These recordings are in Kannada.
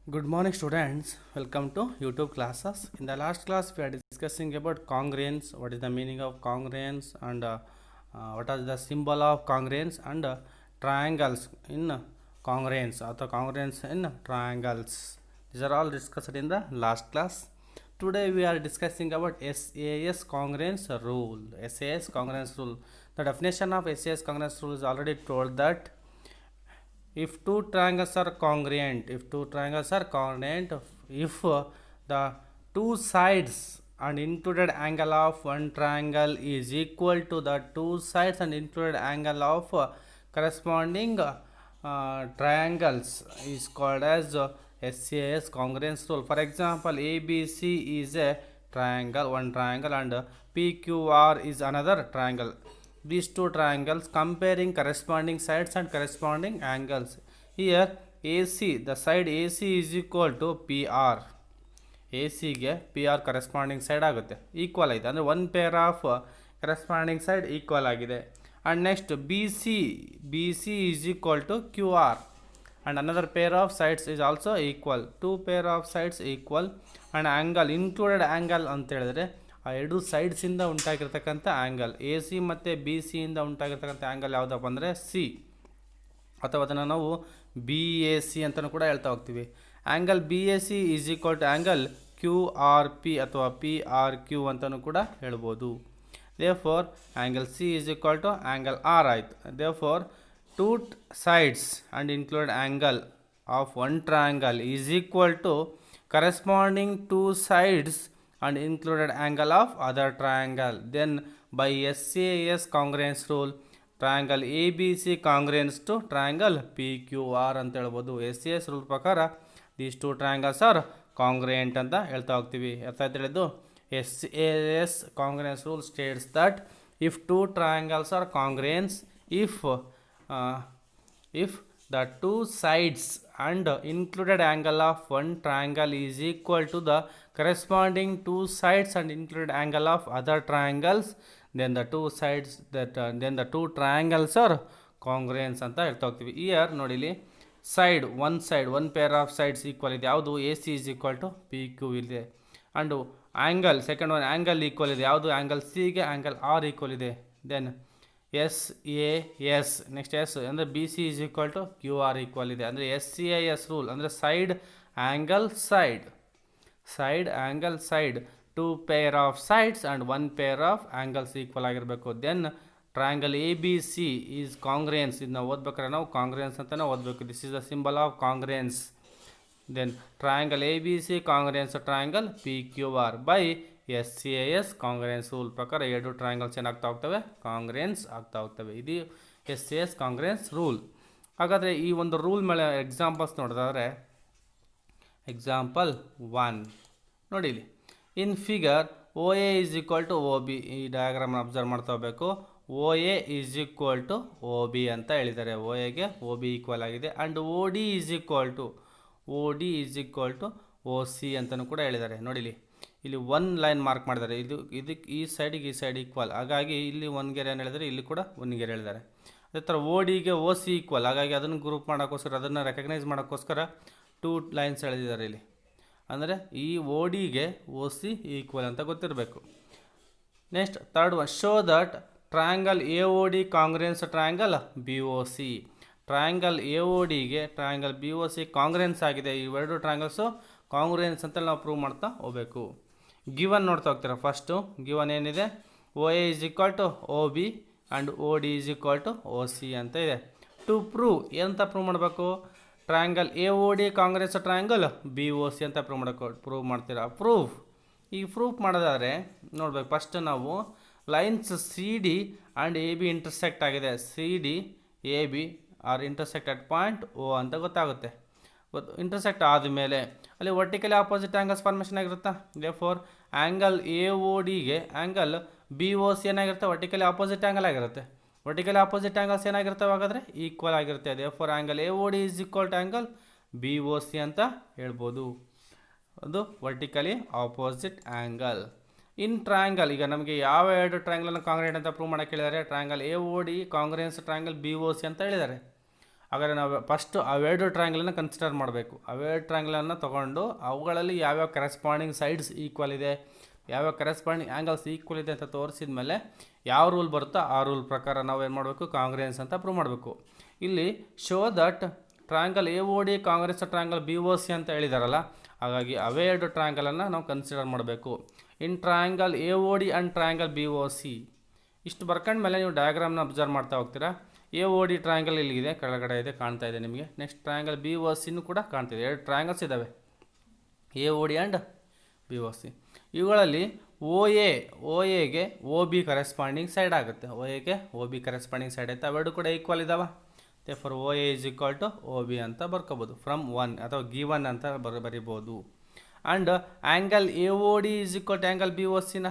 Good morning, students. Welcome to YouTube classes. In the last class, we are discussing about congruence. What is the meaning of congruence, and what is the symbol of congruence, and triangles in congruence, or the congruence in triangles. These are all discussed in the last class. Today, we are discussing about SAS congruence rule. SAS congruence rule. The definition of SAS congruence rule is already told that if two triangles are congruent, if the two sides and included angle of one triangle is equal to the two sides and included angle of corresponding triangles is called as SAS congruence rule. For example, ABC is a triangle, one triangle, and PQR is another triangle. These two triangles comparing corresponding sides and corresponding angles. Here AC, the side AC is equal to PR. ACಗೆ PR corresponding side ಆಗುತ್ತೆ, ಈಕ್ವಲ್ ಆಗಿದೆ, ಅಂದರೆ one pair of corresponding side equal ಆಗಿದೆ. And next B C is equal to QR and another pair of sides is also equal. Two pair of sides equal and angle included angle ಅಂತ ಹೇಳಿದ್ರೆ ಆ ಎರಡು ಸೈಡ್ಸಿಂದ ಉಂಟಾಗಿರ್ತಕ್ಕಂಥ ಆ್ಯಂಗಲ್ ಎ ಸಿ ಮತ್ತು ಬಿ ಸಿಯಿಂದ ಉಂಟಾಗಿರ್ತಕ್ಕಂಥ ಆ್ಯಂಗಲ್ ಯಾವುದಪ್ಪ ಅಂದರೆ ಸಿ, ಅಥವಾ ಅದನ್ನು ನಾವು ಬಿ ಎ ಸಿ ಅಂತಲೂ ಕೂಡ ಹೇಳ್ತಾ ಹೋಗ್ತೀವಿ. Angle B A C is equal to angle Q R P ಅಥವಾ ಪಿ ಆರ್ ಕ್ಯೂ ಅಂತಲೂ ಕೂಡ ಹೇಳ್ಬೋದು. Therefore angle C is equal to angle R ಆಯಿತು. Therefore two sides and included angle of one triangle is equal to corresponding two sides and included angle of other triangle. Then by SAS congruence rule, triangle ABC congruence to triangle PQR ಅಂತ ಹೇಳ್ಬೋದು. SAS ರೂಲ್ ಪ್ರಕಾರ these two triangles are congruent ಅಂತ ಹೇಳ್ತಾ ಹೋಗ್ತೀವಿ. ಅರ್ಥ ಆಯ್ತು ಹೇಳಿದ್ದು. SAS congruence rule states that if two triangles are congruent, if the two sides and included angle of one triangle is equal to the corresponding two sides and included angle of other triangles, then the two triangles are congruent ಅಂತ ಹೇಳ್ತಾ ಹೋಗ್ತೀವಿ. ಇಯರ್ ನೋಡಿಲಿ, one pair of sides equal ಇದೆ, ಯಾವುದು A C is equal to P Q ಇದೆ. And angle second one angle equal ಇದೆ, ಯಾವುದು ಆ್ಯಂಗಲ್ ಸಿಗೆ ಆ್ಯಂಗಲ್ ಆರ್ ಈಕ್ವಲ್ ಇದೆ. Then S A S, next S ಅಂದರೆ B C is equal to Q R equal ಇದೆ. ಅಂದರೆ S C I S rule ಅಂದರೆ side angle side two pair of sides and one pair of angles equal ಆಗಿರಬೇಕು. Then triangle A B C is congruence. ಇದನ್ನ ಓದ್ಬೇಕಾದ್ರೆ ನಾವು ಕಾಂಗ್ರೆನ್ಸ್ ಅಂತಲೇ ಓದಬೇಕು. This is the symbol of congruence. Then triangle A B C congruence triangle P Q R by SAS congruence rule ಪ್ರಕಾರ ಎರಡು ಟ್ರಯಾಂಗಲ್ಸ್ ಏನಾಗ್ತಾ ಹೋಗ್ತವೆ, ಕಾಂಗ್ರೆನ್ಸ್ ಆಗ್ತಾ ಹೋಗ್ತವೆ. ಇದು SAS ಕಾಂಗ್ರೆನ್ಸ್ ರೂಲ್. ಹಾಗಾದರೆ ಈ ಒಂದು ರೂಲ್ ಮೇಲೆ ಎಕ್ಸಾಂಪಲ್ಸ್ ನೋಡಿದ್ರೆ, ಎಕ್ಸಾಂಪಲ್ 1 ನೋಡಿ ಇಲ್ಲಿ. In figure O A is equal to O B, ಈ ಡಯಾಗ್ರಾಮ್ನ ಅಬ್ಸರ್ವ್ ಮಾಡ್ತಾ ಹೋಗಬೇಕು. O A is equal to O B ಅಂತ ಹೇಳಿದ್ದಾರೆ. ಓ ಎಗೆ ಓ ಬಿ ಈಕ್ವಲ್ ಆಗಿದೆ. And O D is equal to O C ಅಂತಲೂ ಕೂಡ ಹೇಳಿದ್ದಾರೆ. ನೋಡಿಲಿ, ಇಲ್ಲಿ ಒನ್ ಲೈನ್ ಮಾರ್ಕ್ ಮಾಡಿದ್ದಾರೆ. ಇದಕ್ಕೆ ಈ ಸೈಡ್ ಈಕ್ವಲ್, ಹಾಗಾಗಿ ಇಲ್ಲಿ ಒಂದು ಗೆರೆ ಏನು ಹೇಳಿದರೆ, ಇಲ್ಲಿ ಕೂಡ ಒಂದು ಗೆರೆ ಹೇಳಿದ್ದಾರೆ. ಅದೇ ಥರ ಓ ಡಿಗೆ ಓ ಸಿ ಈಕ್ವಲ್, ಹಾಗಾಗಿ ಅದನ್ನು ಗ್ರೂಪ್ ಮಾಡೋಕ್ಕೋಸ್ಕರ, ಅದನ್ನು ರೆಕಗ್ನೈಸ್ ಮಾಡೋಕ್ಕೋಸ್ಕರ ಟೂ ಲೈನ್ಸ್ ಎಳೆದಿದ್ದಾರೆ ಇಲ್ಲಿ. ಅಂದರೆ ಈ ಓ ಡಿಗೆ ಓ ಸಿ ಈಕ್ವಲ್ ಅಂತ ಗೊತ್ತಿರಬೇಕು. Next third one, show that triangle A O D congruence triangle B O C. Triangle A O ಡಿಗೆ triangle B O C congruence ಆಗಿದೆ. ಇವೆರಡು ಟ್ರಯಾಂಗಲ್ಸು ಕಾಂಗ್ರೆನ್ಸ್ ಅಂತ ನಾವು ಪ್ರೂವ್ ಮಾಡ್ತಾ ಹೋಗಬೇಕು. ಗಿವನ್ ನೋಡ್ತಾ ಹೋಗ್ತೀರಾ. ಫಸ್ಟು ಗಿವನ್ ಏನಿದೆ, O A is equal to O B and O D is equal to O C ಅಂತ ಇದೆ. ಟು ಪ್ರೂವ್ ಏನಂತ ಪ್ರೂವ್ ಮಾಡಬೇಕು, triangle A O D Congress triangle B O C ಅಂತ ಪ್ರೂವ್ ಮಾಡ್ತೀರಾ. ಈಗ ಪ್ರೂಫ್ ಮಾಡೋದಾದರೆ ನೋಡ್ಬೇಕು, ಫಸ್ಟ್ ನಾವು lines C D and A B intersect ಆಗಿದೆ. C D A B are intersect at point O ಅಂತ ಗೊತ್ತಾಗುತ್ತೆ. ಇಂಟರ್ಸೆಕ್ಟ್ ಆದಮೇಲೆ ಅಲ್ಲಿ vertically opposite angles formation ಆಗಿರುತ್ತಾ. Therefore angle A O ಡಿಗೆ ಆ್ಯಂಗಲ್ ಬಿ ಓ ಸಿ ಏನಾಗಿರುತ್ತೆ, ವರ್ಟಿಕಲಿ ಆಪೋಸಿಟ್ ಆ್ಯಂಗಲ್ ಆಗಿರುತ್ತೆ. ವರ್ಟಿಕಲಿ ಆಪೋಸಿಟ್ ಆ್ಯಂಗಲ್ಸ್ ಏನಾಗಿರ್ತವೆ ಹಾಗಾದರೆ, ಈಕ್ವಲ್ ಆಗಿರುತ್ತೆ. Therefore angle A O D is equal to angle B O C ಅಂತ ಹೇಳ್ಬೋದು. ಅದು vertically opposite angle. In triangle, ಈಗ ನಮಗೆ ಯಾವ ಎರಡು ಟ್ರಯಾಂಗಲನ್ನು ಕಾಂಗ್ರೆಂಟ್ ಅಂತ ಪ್ರೂವ್ ಮಾಡೋಕ್ಕೆ ಹೇಳಿದ್ದಾರೆ, triangle A O D congruence triangle B O C ಅಂತ ಹೇಳಿದ್ದಾರೆ. ಹಾಗಾದರೆ ನಾವು ಫಸ್ಟು ಅವೆರಡು ಟ್ರಯಾಂಗಲನ್ನು ಕನ್ಸಿಡರ್ ಮಾಡಬೇಕು. ಅವೆರಡು ಟ್ರಯಾಂಗಲನ್ನು ತೊಗೊಂಡು ಅವುಗಳಲ್ಲಿ ಯಾವ್ಯಾವ ಕರೆಸ್ಪಾಂಡಿಂಗ್ ಸೈಡ್ಸ್ ಈಕ್ವಲ್ ಇದೆ, ಯಾವ್ಯಾವ ಕರೆಸ್ಪಾಂಡಿಂಗ್ ಆ್ಯಂಗಲ್ಸ್ ಈಕ್ವಲ್ ಇದೆ ಅಂತ ತೋರಿಸಿದ ಮೇಲೆ ಯಾವ ರೂಲ್ ಬರುತ್ತೋ ಆ ರೂಲ್ ಪ್ರಕಾರ ನಾವು ಏನು ಮಾಡಬೇಕು, ಕಾಂಗ್ರೆನ್ಸ್ ಅಂತ ಪ್ರೂವ್ ಮಾಡಬೇಕು. ಇಲ್ಲಿ show that triangle A O D Congress triangle B O C ಅಂತ ಹೇಳಿದಾರಲ್ಲ, ಹಾಗಾಗಿ ಅವೇ ಎರಡು ಟ್ರಯಾಂಗಲನ್ನು ನಾವು ಕನ್ಸಿಡರ್ ಮಾಡಬೇಕು. In triangle A O D and triangle B O C ಇಷ್ಟು ಬರ್ಕೊಂಡ್ಮೇಲೆ ನೀವು ಡಯಾಗ್ರಾಮ್ನ ಅಬ್ಸರ್ವ್ ಮಾಡ್ತಾ ಹೋಗ್ತೀರಾ. ಎ ಓ ಡಿ ಟ್ರಯಾಂಗಲ್ ಇಲ್ಲಿದೆ, ಕೆಳಗಡೆ ಇದೆ, ಕಾಣ್ತಾ ಇದೆ ನಿಮಗೆ. ನೆಕ್ಸ್ಟ್ ಟ್ರಯಾಂಗಲ್ ಬಿ ಓ ಸಿನೂ ಕೂಡ ಕಾಣ್ತಿದೆ. ಎರಡು ಟ್ರಯಾಂಗಲ್ಸ್ ಇದ್ದಾವೆ, A O D and B O C. ಇವುಗಳಲ್ಲಿ ಓ ಎಗೆ ಓ ಬಿ ಕರೆಸ್ಪಾಂಡಿಂಗ್ ಸೈಡ್ ಆಗುತ್ತೆ. ಓ ಎಗೆ ಓ ಬಿ ಕರೆಸ್ಪಾಂಡಿಂಗ್ ಸೈಡ್ ಆಯಿತು, ಅವೆರಡು ಕೂಡ ಈಕ್ವಲ್ ಇದ್ದಾವೆ. For O A is equal to O B ಅಂತ ಬರ್ಕೋಬೋದು. ಫ್ರಮ್ 1 ಅಥವಾ ಗಿವನ್ ಅಂತ ಬರಿಬೋದು. And angle A O D is equal to angle B O ಸಿನ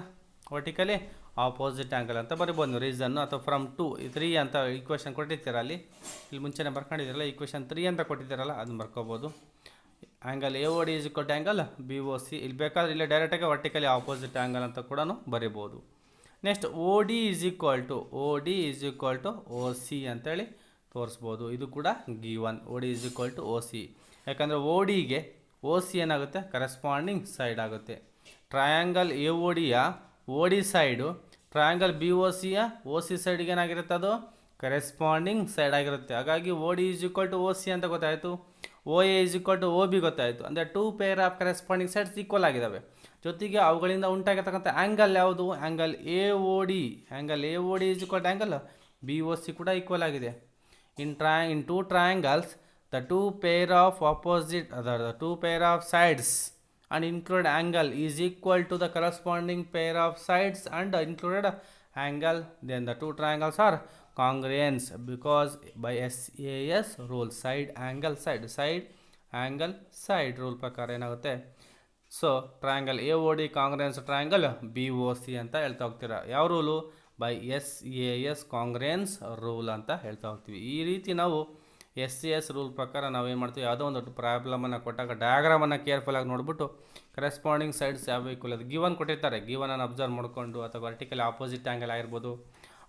ವರ್ಟಿಕಲಿ ಆಪೋಸಿಟ್ ಆ್ಯಂಗಲ್ ಅಂತ ಬರಿಬೋದು ನೀವು. ರೀಸನ್ನು ಅಥವಾ ಫ್ರಮ್ 2 3 ಅಂತ ಈಕ್ವೇಷನ್ ಕೊಟ್ಟಿರ್ತೀರ ಅಲ್ಲಿ ಮುಂಚೆನೇ ಬರ್ಕೊಂಡಿದ್ದೀರಲ್ಲ, ಈಕ್ವೇಷನ್ 3 ಅಂತ ಕೊಟ್ಟಿದ್ದೀರಲ್ಲ, ಅದನ್ನ ಬರ್ಕೋಬೋದು. Angle A O D is equal to angle B O C. ಇಲ್ಲಿ ಬೇಕಾದ್ರೆ ಇಲ್ಲೇ ಡೈರೆಕ್ಟಾಗಿ ವರ್ಟಿಕಲಿ ಆಪೋಸಿಟ್ ಆ್ಯಂಗಲ್ ಅಂತ ಕೂಡ ಬರಿಬೋದು. Next O D is equal to O C ಅಂತೇಳಿ ತೋರಿಸ್ಬೋದು. ಇದು ಕೂಡ given. O D is equal to O C, ಯಾಕಂದರೆ ಓ ಡಿಗೆ ಓ ಸಿ ಏನಾಗುತ್ತೆ, ಕರೆಸ್ಪಾಂಡಿಂಗ್ ಸೈಡ್ ಆಗುತ್ತೆ. ಟ್ರಯಾಂಗಲ್ ಎ ಓ ಡಿಯ O D side triangle B O ಸಿಯ ಓ ಸಿ ಸೈಡ್ಗೆ ಏನಾಗಿರುತ್ತೆ, ಅದು ಕರೆಸ್ಪಾಂಡಿಂಗ್ ಸೈಡ್ ಆಗಿರುತ್ತೆ. ಹಾಗಾಗಿ O D is equal to O C ಅಂತ ಗೊತ್ತಾಯಿತು. O A is equal to O B ಗೊತ್ತಾಯಿತು. ಅಂದರೆ 2 pair of corresponding sides equal ಆಗಿದ್ದಾವೆ. ಜೊತೆಗೆ ಅವುಗಳಿಂದ ಉಂಟಾಗಿರ್ತಕ್ಕಂಥ ಆ್ಯಂಗಲ್ ಯಾವುದು, angle A O D is equal to angle B O C ಕೂಡ ಈಕ್ವಲ್ ಆಗಿದೆ. In two triangles, the two pair of sides and included angle is equal to the corresponding pair of sides and included angle. Then the two triangles are congruent because by SAS rule, side angle side rule ಪ್ರಕಾರ ಏನಾಗುತ್ತೆ. So triangle A O D congruence triangle B O C ಅಂತ ಹೇಳ್ತಾ ಹೋಗ್ತೀರಾ. ಯಾವ rule, by SAS congruence rule ಅಂತ ಹೇಳ್ತಾ ಹೋಗ್ತೀವಿ. ಈ ರೀತಿ ನಾವು SAS ರೂಲ್ ಪ್ರಕಾರ ನಾವೇನು ಮಾಡ್ತೀವಿ, ಯಾವುದೋ ಒಂದು ಪ್ರಾಬ್ಲಮನ್ನು ಕೊಟ್ಟಾಗ ಡಯಾಗ್ರಾಮನ್ನು ಕೇರ್ಫುಲ್ಲಾಗಿ ನೋಡಿಬಿಟ್ಟು ಕರೆಸ್ಪಾಂಡಿಂಗ್ ಸೈಡ್ಸ್ ಯಾವ ಈಕ್ವಲ್ ಅದು ಗಿವನ್ ಕೊಟ್ಟಿರ್ತಾರೆ, ಗಿವನನ್ನು ಅಬ್ಸರ್ವ್ ಮಾಡಿಕೊಂಡು ಅಥವಾ ವರ್ಟಿಕಲ್ ಆಪೋಸಿಟ್ ಆ್ಯಂಗಲ್ ಆಗಿರ್ಬೋದು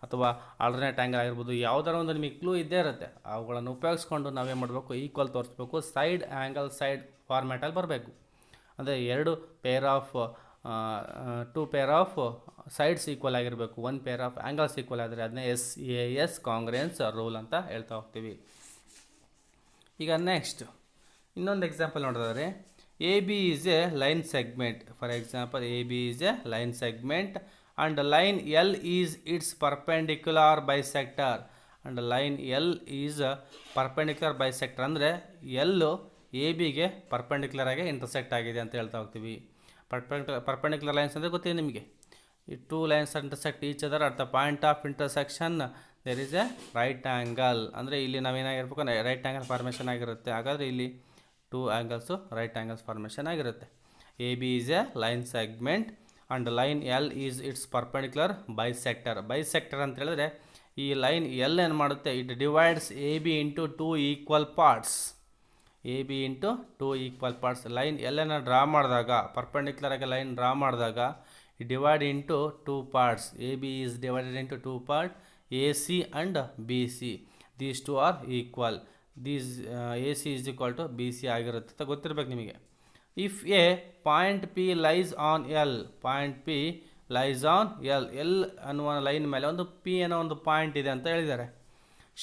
ಅಥವಾ ಆಲ್ಟರ್ನೇಟ್ ಆ್ಯಂಗಲ್ ಆಗಿರ್ಬೋದು, ಯಾವುದಾರ ಒಂದು ನಿಮಗೆ ಕ್ಲೂ ಇದ್ದೇ ಇರುತ್ತೆ. ಅವುಗಳನ್ನು ಉಪಯೋಗಿಸ್ಕೊಂಡು ನಾವೇನು ಮಾಡಬೇಕು, ಈಕ್ವಲ್ ತೋರಿಸ್ಬೇಕು. ಸೈಡ್ ಆ್ಯಂಗಲ್ ಸೈಡ್ ಫಾರ್ಮ್ಯಾಟಲ್ಲಿ ಬರಬೇಕು. ಅಂದರೆ two pair of sides equal ಆಗಿರಬೇಕು, 1 ಪೇರ್ ಆಫ್ ಆ್ಯಂಗಲ್ಸ್ ಈಕ್ವಲ್ ಆದರೆ ಅದನ್ನೇ SAS ಕಾಂಗ್ರೆನ್ಸ್ ರೂಲ್ ಅಂತ ಹೇಳ್ತಾ ಹೋಗ್ತೀವಿ. ಈಗ ನೆಕ್ಸ್ಟ್ ಇನ್ನೊಂದು ಎಕ್ಸಾಂಪಲ್ ನೋಡಿದ್ರೆ, A B is a line segment. For example, A B is a line segment and line L is it's perpendicular bisector. And line L is perpendicular bisector ಅಂದರೆ ಎಲ್ಲು ಎ ಬಿಗೆ ಪರ್ಪೆಂಡಿಕ್ಯುಲರ್ ಆಗಿ ಇಂಟರ್ಸೆಕ್ಟ್ ಆಗಿದೆ ಅಂತ ಹೇಳ್ತಾ ಹೋಗ್ತೀವಿ. ಪರ್ಪೆಂಡಿಕ್ಯುಲರ್ ಲೈನ್ಸ್ ಅಂದರೆ ಗೊತ್ತಿದೆ ನಿಮಗೆ. ಈ 2 lines intersect each other at the point of intersection there is a right angle. ಅಂದರೆ ಇಲ್ಲಿ ನಾವೇನಾಗಿರ್ಬೇಕು, ರೈಟ್ ಆ್ಯಂಗಲ್ ಫಾರ್ಮೇಷನ್ ಆಗಿರುತ್ತೆ. ಹಾಗಾದರೆ ಇಲ್ಲಿ 2 ಆ್ಯಂಗಲ್ಸು ರೈಟ್ ಆ್ಯಂಗಲ್ಸ್ ಫಾರ್ಮೇಷನ್ ಆಗಿರುತ್ತೆ. A B is a line segment and line L is it's perpendicular bisector ಅಂತ ಹೇಳಿದ್ರೆ ಈ ಲೈನ್ ಎಲ್ ಏನು ಮಾಡುತ್ತೆ, it divides A B into 2 equal parts. Line ಎಲ್ಲನ್ನು ಡ್ರಾ ಮಾಡಿದಾಗ, ಪರ್ಪೆಂಡಿಕ್ಯುಲರ್ ಆಗಿ ಲೈನ್ ಡ್ರಾ ಮಾಡಿದಾಗ divide into 2 parts. A B is divided into 2 part, A C and B C. These 2 are equal. A C is equal to B C ಆಗಿರುತ್ತೆ ಅಂತ ಗೊತ್ತಿರ್ಬೇಕು ನಿಮಗೆ. If a point P lies on L, L ಅನ್ನುವ ಲೈನ್ ಮೇಲೆ ಒಂದು ಪಿ ಅನ್ನೋ ಒಂದು ಪಾಯಿಂಟ್ ಇದೆ ಅಂತ ಹೇಳಿದ್ದಾರೆ.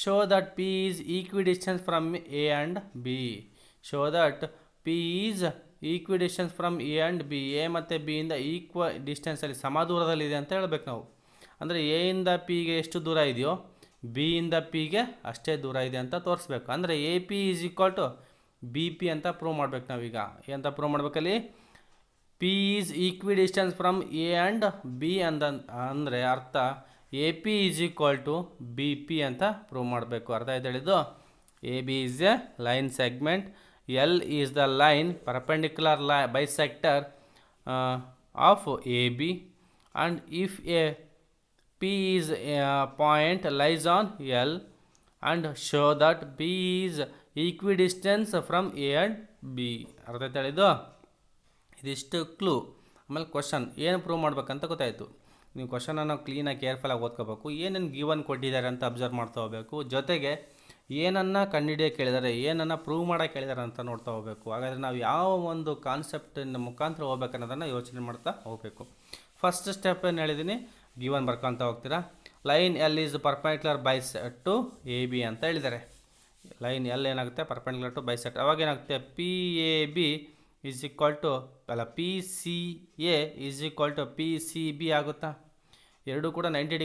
Show that P is equidistance from A and B. Equidistance from A and B. A ಮತ್ತು ಬಿಯಿಂದ ಡಿಸ್ಟೆನ್ಸಲ್ಲಿ ಸಮದೂರದಲ್ಲಿದೆ ಅಂತ ಹೇಳ್ಬೇಕು ನಾವು. ಅಂದರೆ ಎ ಇಂದ ಪಿಗೆ ಎಷ್ಟು ದೂರ ಇದೆಯೋ ಬಿ ಇಂದ ಪಿಗೆ ಅಷ್ಟೇ ದೂರ ಇದೆ ಅಂತ ತೋರಿಸ್ಬೇಕು. ಅಂದರೆ A P is equal to B P ಅಂತ ಪ್ರೂವ್ ಮಾಡ್ಬೇಕು ನಾವೀಗ. ಏನಂತ ಪ್ರೂವ್ ಮಾಡ್ಬೇಕಲ್ಲಿ, P is equidistance from A and B ಅಂದರೆ ಅರ್ಥ A P is equal to B P ಅಂತ ಪ್ರೂವ್ ಮಾಡಬೇಕು. ಅರ್ಥ ಆಯ್ತು ಹೇಳಿದ್ದು. A B is a line segment, L is the line perpendicular bisector of A B, and if a P is point lies on L and show that P is equidistance from A and B. ಅರ್ಥ ಆಯ್ತು ಹೇಳಿದ್ದು. ಇದಿಷ್ಟು ಕ್ಲೂ. ಆಮೇಲೆ ಕ್ವಶನ್ ಏನು ಪ್ರೂವ್ ಮಾಡ್ಬೇಕಂತ ಗೊತ್ತಾಯಿತು. ನೀವು ಕ್ವಶನನ್ನು ಕ್ಲೀನಾಗಿ ಕೇರ್ಫುಲ್ಲಾಗಿ ಓದ್ಕೋಬೇಕು. ಏನೇನು ಗಿವನ್ ಕೊಟ್ಟಿದ್ದಾರೆ ಅಂತ ಅಬ್ಸರ್ವ್ ಮಾಡ್ತಾ ಹೋಗಬೇಕು. ಜೊತೆಗೆ ಏನನ್ನು ಕಂಡುಹಿಡಿಯೋಕೆ ಕೇಳಿದ್ದಾರೆ, ಏನನ್ನು ಪ್ರೂವ್ ಮಾಡೋಕೆ ಕೇಳಿದ್ದಾರೆ ಅಂತ ನೋಡ್ತಾ ಹೋಗಬೇಕು. ಹಾಗಾದರೆ ನಾವು ಯಾವ ಒಂದು ಕಾನ್ಸೆಪ್ಟಿನ ಮುಖಾಂತರ ಹೋಗ್ಬೇಕು ಅನ್ನೋದನ್ನು ಯೋಚನೆ ಮಾಡ್ತಾ ಹೋಗಬೇಕು. ಫಸ್ಟ್ ಸ್ಟೆಪ್ ಏನು ಹೇಳಿದ್ದೀನಿ, ಗಿವನ್ ಬರ್ಕೊತ ಹೋಗ್ತೀರಾ. Line L is perpendicular bisect to A B ಅಂತ ಹೇಳಿದ್ದಾರೆ. ಲೈನ್ ಎಲ್ ಏನಾಗುತ್ತೆ, ಪರ್ಪೆಂಡಿಕ್ಯುಲರ್ ಟು ಬೈಸೆಟ್. ಅವಾಗ ಏನಾಗುತ್ತೆ, P A B is equal to P C A is equal to P C B ಆಗುತ್ತಾ? ಎರಡೂ ಕೂಡ 90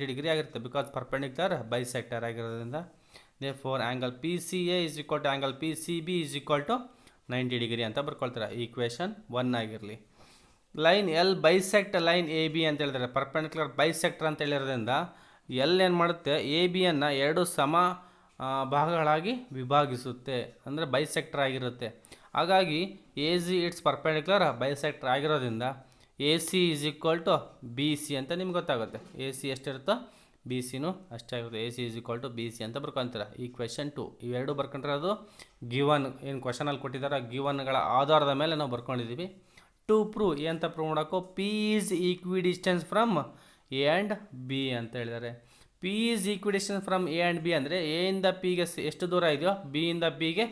ಡಿಗ್ರಿ ಆಗಿರುತ್ತೆ, ಬಿಕಾಸ್ ಪರ್ಪೆಂಡಿಕ್ಯುಲರ್ ಬೈಸೆಕ್ಟರ್ ಆಗಿರೋದ್ರಿಂದ. Therefore angle P C A is equal to angle P C B is equal to 90 degree ಅಂತ ಬರ್ಕೊಳ್ತಾರೆ. ಈಕ್ವೇಷನ್ 1 ಆಗಿರಲಿ. Line L bisect line A B ಅಂತ ಹೇಳಿದರೆ, ಪರ್ಪೆಂಡಿಕ್ಯುಲರ್ ಬೈಸೆಕ್ಟರ್ ಅಂತ ಹೇಳಿರೋದ್ರಿಂದ ಎಲ್ ಏನು ಮಾಡುತ್ತೆ, ಎ ಬಿಯನ್ನು ಎರಡು ಸಮ ಭಾಗಗಳಾಗಿ ವಿಭಾಗಿಸುತ್ತೆ, ಅಂದರೆ ಬೈಸೆಕ್ಟರ್ ಆಗಿರುತ್ತೆ. ಹಾಗಾಗಿ A C it's perpendicular bisector ಆಗಿರೋದ್ರಿಂದ A C is equal to B C ಅಂತ ನಿಮ್ಗೆ ಗೊತ್ತಾಗುತ್ತೆ. ಎ ಸಿ ಎಷ್ಟಿರುತ್ತೋ ಬಿ ಸಿನೂ ಅಷ್ಟೇ ಆಗಿರುತ್ತೆ. A C is equal to B C ಅಂತ ಬರ್ಕೊತೀರ. ಈಕ್ವೇಷನ್ 2 ಇವೆರಡು ಬರ್ಕೊಂಡ್ರೆ ಗಿವನ್ ಏನು ಕ್ವಶನಲ್ಲಿ ಕೊಟ್ಟಿದ್ದಾರೆ ಗಿವನ್ಗಳ ಆಧಾರದ ಮೇಲೆ ನಾವು ಬರ್ಕೊಂಡಿದ್ದೀವಿ. ಟು ಪ್ರೂವ್ ಏನಂತ ಪ್ರೂವ್ ಮಾಡೋಕ್ಕೋ, P is equidistance from A and B ಅಂತ ಹೇಳಿದ್ದಾರೆ. P is equidistance from A and B ಅಂದರೆ ಎ ಇಂದ ಪಿಗೆ ಎಷ್ಟು ದೂರ ಇದೆಯೋ ಬಿ ಇಂದ ಬಿಗೆ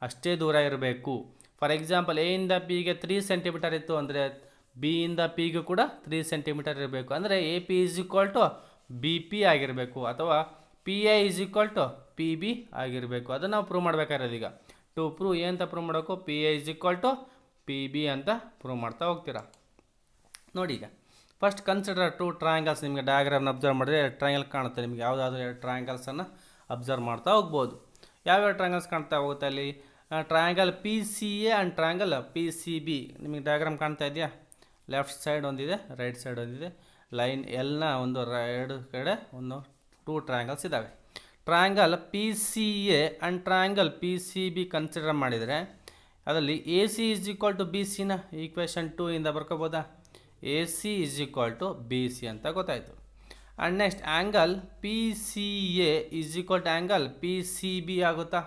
ಅಷ್ಟೇ ದೂರ ಇರಬೇಕು. ಫಾರ್ ಎಕ್ಸಾಂಪಲ್ ಎ ಇಂದ ಪಿಗೆ 3 ಸೆಂಟಿಮೀಟರ್ ಇತ್ತು ಅಂದರೆ ಬಿ ಇಂದ ಪಿಗೂ ಕೂಡ 3 ಸೆಂಟಿಮೀಟರ್ ಇರಬೇಕು. ಅಂದರೆ A P is equal to B P ಆಗಿರಬೇಕು, ಅಥವಾ P I is equal to P B ಆಗಿರಬೇಕು. ಅದನ್ನು ನಾವು ಪ್ರೂವ್ ಮಾಡಬೇಕಾಗಿರೋದು. ಈಗ ಟು ಪ್ರೂವ್ ಏನಂತ ಪ್ರೂವ್ ಮಾಡೋಕ್ಕೋ, P I is equal to P B ಅಂತ ಪ್ರೂವ್ ಮಾಡ್ತಾ ಹೋಗ್ತೀರಾ. ನೋಡಿ, ಈಗ ಫಸ್ಟ್ ಕನ್ಸಿಡರ್ 2 ಟ್ರಯಾಂಗಲ್ಸ್. ನಿಮಗೆ ಡಯಾಗ್ರಾಮ್ನ ಅಬ್ಸರ್ವ್ ಮಾಡಿದ್ರೆ 2 ಟ್ರಯಾಂಗಲ್ ಕಾಣುತ್ತೆ. ನಿಮಗೆ ಯಾವುದಾದ್ರೂ 2 ಟ್ರಯಾಂಗಲ್ಸನ್ನು ಅಬ್ಸರ್ವ್ ಮಾಡ್ತಾ ಹೋಗ್ಬೋದು. ಯಾವ್ಯಾವ ಟ್ರಯಾಂಗಲ್ಸ್ ಕಾಣ್ತಾ ಹೋಗುತ್ತೆ ಅಲ್ಲಿ? Triangle P C A and triangle P C B. ನಿಮಗೆ ಡಯಾಗ್ರಾಮ್ ಕಾಣ್ತಾ ಇದೆಯಾ? ಲೆಫ್ಟ್ ಸೈಡ್ ಒಂದಿದೆ, ರೈಟ್ ಸೈಡ್ ಒಂದಿದೆ. ಲೈನ್ ಎಲ್ನ ಒಂದು ಎರಡು ಕಡೆ 2 ಟ್ರಯಾಂಗಲ್ಸ್ ಇದ್ದಾವೆ. Triangle P C A and triangle P C B consider ಮಾಡಿದರೆ ಅದರಲ್ಲಿ A C is equal to B ಸಿನ ಈಕ್ವೇಷನ್ 2 ಇಂದ ಬರ್ಕೋಬೋದಾ? A C is equal to B C ಅಂತ ಗೊತ್ತಾಯಿತು. And next angle P C A is equal to angle P C B ಆಗುತ್ತಾ?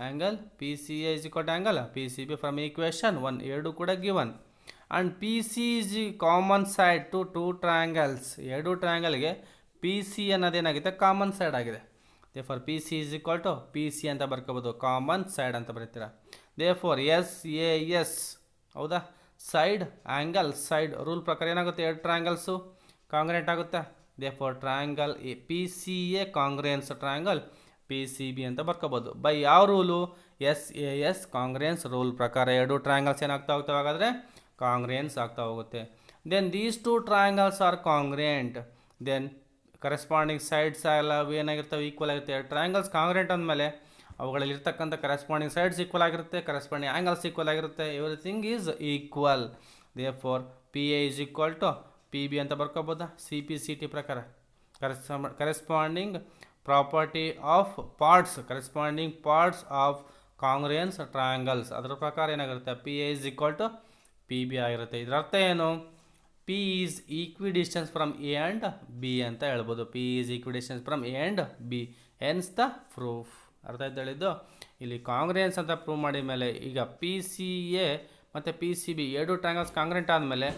Angle P C A is equal to angle P C B from equation 1. ಎರಡು ಕೂಡ given. And P C is common side to 2 triangles. ಎರಡು ಟ್ರಯಾಂಗಲ್ಗೆ ಪಿ ಸಿ ಅನ್ನೋದೇನಾಗಿದೆ, ಕಾಮನ್ ಸೈಡ್ ಆಗಿದೆ. Therefore P C is equal to P C ಅಂತ ಬರ್ಕೋಬೋದು, ಕಾಮನ್ ಸೈಡ್ ಅಂತ ಬರೀತೀರಾ. ದೇರ್ಫೋರ್ ಎಸ್ ಎ ಎಸ್, ಹೌದಾ? ಸೈಡ್ ಆ್ಯಂಗಲ್ ಸೈಡ್ ರೂಲ್ ಪ್ರಕಾರ ಏನಾಗುತ್ತೆ, 2 ಟ್ರಯಾಂಗಲ್ಸು ಕಾಂಗ್ರೆಂಟ್ ಆಗುತ್ತೆ. Therefore triangle P C A congruence triangle P C B ಅಂತ ಬರ್ಕೋಬೋದು. ಬೈ ಯಾವ rule? S A S congruence rule ಪ್ರಕಾರ 2 ಟ್ರಯಾಂಗಲ್ಸ್ ಏನಾಗ್ತಾ ಹೋಗ್ತವೆ, ಹಾಗಾದರೆ ಕಾಂಗ್ರೆನ್ಸ್ ಆಗ್ತಾ ಹೋಗುತ್ತೆ. Then these 2 triangles are congruent. Then corresponding sides ಎಲ್ಲ ಏನಾಗಿರ್ತವೆ, ಈಕ್ವಲ್ ಆಗಿರುತ್ತೆ. 2 ಟ್ರಯಾಂಗಲ್ಸ್ ಕಾಂಗ್ರೆಂಟ್ ಅಂದಮೇಲೆ ಅವುಗಳಲ್ಲಿ ಇರ್ತಕ್ಕಂಥ ಕರೆಸ್ಪಾಂಡಿಂಗ್ ಸೈಡ್ಸ್ ಈಕ್ವಲ್ ಆಗಿರುತ್ತೆ, ಕರೆಸ್ಪಾಂಡಿಂಗ್ ಆ್ಯಂಗಲ್ಸ್ ಈಕ್ವಲ್ ಆಗಿರುತ್ತೆ. Everything is equal. Therefore P A is equal to P B ಅಂತ ಬರ್ಕೋಬೋದಾ? ಸಿ ಪಿ ಸಿ ಟಿ ಪ್ರಕಾರ corresponding property of parts, corresponding parts of congruence triangles, ಅದರ ಪ್ರಕಾರ ಏನಾಗಿರುತ್ತೆ, P A is equal to P B ಆಗಿರುತ್ತೆ. ಇದರ ಅರ್ಥ ಏನು? P is equidistance from A and B ಅಂತ ಹೇಳ್ಬೋದು. P is equidistance from A and B, hence the proof. ಅರ್ಥ ಆಯ್ತು ಹೇಳಿದ್ದು? ಇಲ್ಲಿ ಕಾಂಗ್ರೆನ್ಸ್ ಅಂತ ಪ್ರೂವ್ ಮಾಡಿದ ಮೇಲೆ ಈಗ ಪಿ ಸಿ ಎ ಮತ್ತು P C B 2 triangles congruent ಆದಮೇಲೆ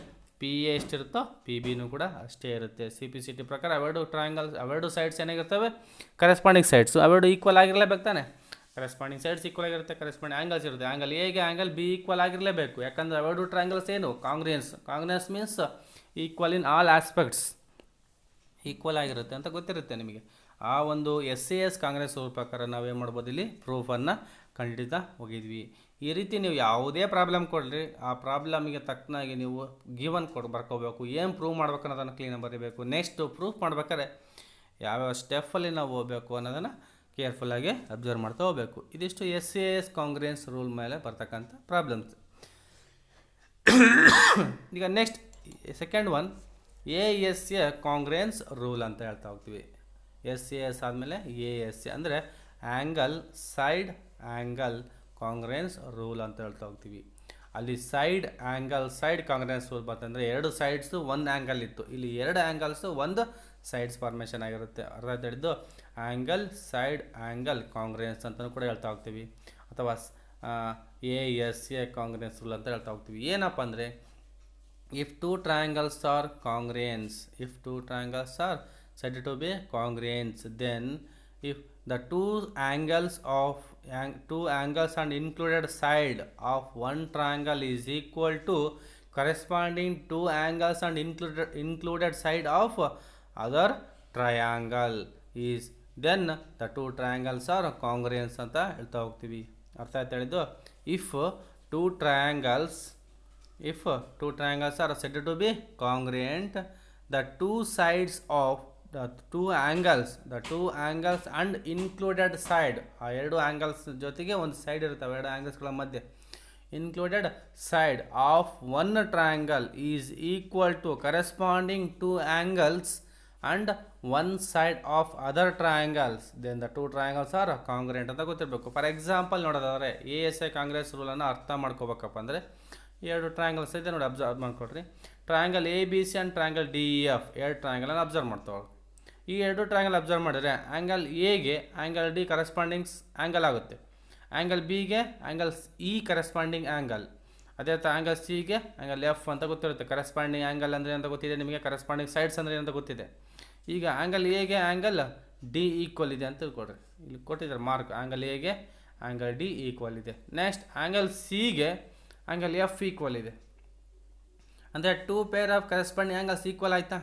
ಪಿ ಎ ಎಷ್ಟಿರುತ್ತೋ ಪಿ ಬಿನೂ ಕೂಡ ಅಷ್ಟೇ ಇರುತ್ತೆ. ಸಿ ಪಿ ಸಿ ಟಿ ಪ್ರಕಾರ ಅವೆರಡು ಟ್ರಯಾಂಗಲ್ಸ್, ಅವೆರಡು ಸೈಡ್ಸ್ ಏನಾಗಿರ್ತವೆ, ಕರೆಸ್ಪಾಂಡಿಂಗ್ ಸೈಡ್ಸು ಅವೆರಡು ಈಕ್ವಲ್ ಆಗಿರಲೇಬೇಕು ತಾನೆ. ಕರೆಸ್ಪಾಂಡಿಂಗ್ ಸೈಡ್ಸ್ ಈಕ್ವಲ್ ಆಗಿರುತ್ತೆ, ಕರೆಸ್ಪಾಂಡಿಂಗ್ ಆ್ಯಂಗಲ್ಸ್ ಇರುತ್ತೆ. ಆ್ಯಂಗಲ್ ಎಗೆ ಆ್ಯಂಗಲ್ ಬಿ ಈಕ್ವಲ್ ಆಗಿರಲೇಬೇಕು, ಯಾಕಂದರೆ ಅವೆರಡು ಟ್ರಯಾಂಗಲ್ಸ್ ಏನು, congruence. Congruence means equal in all aspects, equal ಆಗಿರುತ್ತೆ ಅಂತ ಗೊತ್ತಿರುತ್ತೆ ನಿಮಗೆ. ಆ ಒಂದು S A S Congress rule ಪ್ರಕಾರ ನಾವೇನು ಮಾಡ್ಬೋದು, ಇಲ್ಲಿ ಪ್ರೂಫನ್ನು ಖಂಡಿತ ಹೋಗಿದ್ವಿ. ಈ ರೀತಿ ನೀವು ಯಾವುದೇ ಪ್ರಾಬ್ಲಮ್ ಕೊಡಲಿ, ಆ ಪ್ರಾಬ್ಲಮಿಗೆ ತಕ್ಕನಾಗಿ ನೀವು ಗಿವನ್ ಬರ್ಕೋಬೇಕು. ಏನು ಪ್ರೂವ್ ಮಾಡ್ಬೇಕು ಅನ್ನೋದನ್ನು ಕ್ಲೀನಾಗಿ ಬರೀಬೇಕು. ನೆಕ್ಸ್ಟು ಪ್ರೂಫ್ ಮಾಡ್ಬೇಕಾದ್ರೆ ಯಾವ್ಯಾವ ಸ್ಟೆಪ್ಪಲ್ಲಿ ನಾವು ಹೋಗಬೇಕು ಅನ್ನೋದನ್ನು ಕೇರ್ಫುಲ್ಲಾಗಿ ಅಬ್ಸರ್ವ್ ಮಾಡ್ತಾ ಹೋಗಬೇಕು. ಇದಿಷ್ಟು S A S congruence rule ಮೇಲೆ ಬರ್ತಕ್ಕಂಥ ಪ್ರಾಬ್ಲಮ್ಸ್. ಈಗ next second one, A S A congruence rule ಅಂತ ಹೇಳ್ತಾ ಹೋಗ್ತೀವಿ. ಎಸ್ ಎ ಎಸ್ ಆದಮೇಲೆ ಎ ಎಸ್ ಎ ಅಂದರೆ angle side angle congruence rule ಅಂತ ಹೇಳ್ತಾ ಹೋಗ್ತೀವಿ. ಅಲ್ಲಿ side angle side congruence rule ಬಂತಂದರೆ 2 ಸೈಡ್ಸು 1 ಆ್ಯಂಗಲ್ ಇತ್ತು, ಇಲ್ಲಿ 2 ಆ್ಯಂಗಲ್ಸು 1 ಸೈಡ್ಸ್ ಫಾರ್ಮೇಷನ್ ಆಗಿರುತ್ತೆ. ಅರ್ಥ ಹಿಡಿದು ಆ್ಯಂಗಲ್ ಸೈಡ್ ಆ್ಯಂಗಲ್ ಕಾಂಗ್ರೆನ್ಸ್ ಅಂತಲೂ ಕೂಡ ಹೇಳ್ತಾ ಹೋಗ್ತೀವಿ, ಅಥವಾ A S A congruence rule ಅಂತ ಹೇಳ್ತಾ ಹೋಗ್ತೀವಿ. ಏನಪ್ಪ ಅಂದರೆ, if 2 triangles are congruence, if 2 triangles are said to be congruence, then if the two angles and included side of one triangle is equal to corresponding two angles and included side of other triangle is then the two triangles are congruent ಅಂತ ಹೇಳ್ತಾ ಹೋಗ್ತೀವಿ. ಅರ್ಥ ಆಯ್ತು ಹೇಳಿದ್ದು. If two triangles are said to be congruent, the two sides of the two angles and included side, ಆ ಎರಡು ಆ್ಯಂಗಲ್ಸ್ ಜೊತೆಗೆ ಒಂದು ಸೈಡ್ ಇರ್ತವೆ, ಎರಡು ಆ್ಯಂಗಲ್ಸ್ಗಳ ಮಧ್ಯೆ included side of one triangle is equal to corresponding two angles and one side of other triangles, then the two triangles are congruent ಅಂತ ಗೊತ್ತಿರಬೇಕು. ಫಾರ್ ಎಕ್ಸಾಂಪಲ್ ನೋಡೋದಾದರೆ ASI ಕಾಂಗ್ರೆಸ್ ರೂಲನ್ನು ಅರ್ಥ ಮಾಡ್ಕೋಬೇಕಪ್ಪ ಅಂದರೆ ಎರಡು ಟ್ರಯಾಂಗಲ್ಸ್ ಇದೆ ನೋಡಿ, ಅಬ್ಸರ್ವ್ ಮಾಡ್ಕೊಳ್ರಿ. Triangle ABC and triangle DEF ಎರಡು ಟ್ರಯಾಂಗಲನ್ನು ಅಬ್ಸರ್ವ್ ಮಾಡ್ತಾವೆ. ಈ ಎರಡು ಟ್ರಯಾಂಗಲ್ ಅಬ್ಸರ್ವ್ ಮಾಡಿದರೆ ಆ್ಯಂಗಲ್ ಎಗೆ ಆ್ಯಂಗಲ್ D ಕರೆಸ್ಪಾಂಡಿಂಗ್ಸ್ ಆ್ಯಂಗಲ್ ಆಗುತ್ತೆ, ಆ್ಯಂಗಲ್ ಬಿಗೆ ಆ್ಯಂಗಲ್ E ಕರೆಸ್ಪಾಂಡಿಂಗ್ ಆ್ಯಂಗಲ್, ಅದೇ ಥರ ಆ್ಯಂಗಲ್ ಸಿಗೆ ಆ್ಯಂಗಲ್ F ಅಂತ ಗೊತ್ತಿರುತ್ತೆ. ಕರೆಸ್ಪಾಂಡಿಂಗ್ ಆ್ಯಂಗಲ್ ಅಂದರೆ ಅಂತ ಗೊತ್ತಿದೆ ನಿಮಗೆ, ಕರೆಸ್ಪಾಂಡಿಂಗ್ ಸೈಡ್ಸ್ ಅಂದರೆ ಅಂತ ಗೊತ್ತಿದೆ. ಈಗ ಆ್ಯಂಗಲ್ ಎಗೆ ಆ್ಯಂಗಲ್ D ಈಕ್ವಲ್ ಇದೆ ಅಂತ ತಿಳ್ಕೊಡ್ರಿ, ಇಲ್ಲಿ ಕೊಟ್ಟಿದ್ದಾರೆ ಮಾರ್ಕ್, ಆ್ಯಂಗಲ್ ಎಗೆ ಆ್ಯಂಗಲ್ D ಈಕ್ವಲ್ ಇದೆ. ನೆಕ್ಸ್ಟ್ ಆ್ಯಂಗಲ್ ಸಿಗೆ ಆ್ಯಂಗಲ್ F ಈಕ್ವಲ್ ಇದೆ, ಅಂದರೆ two pair of corresponding angles equal ಆಯಿತಾ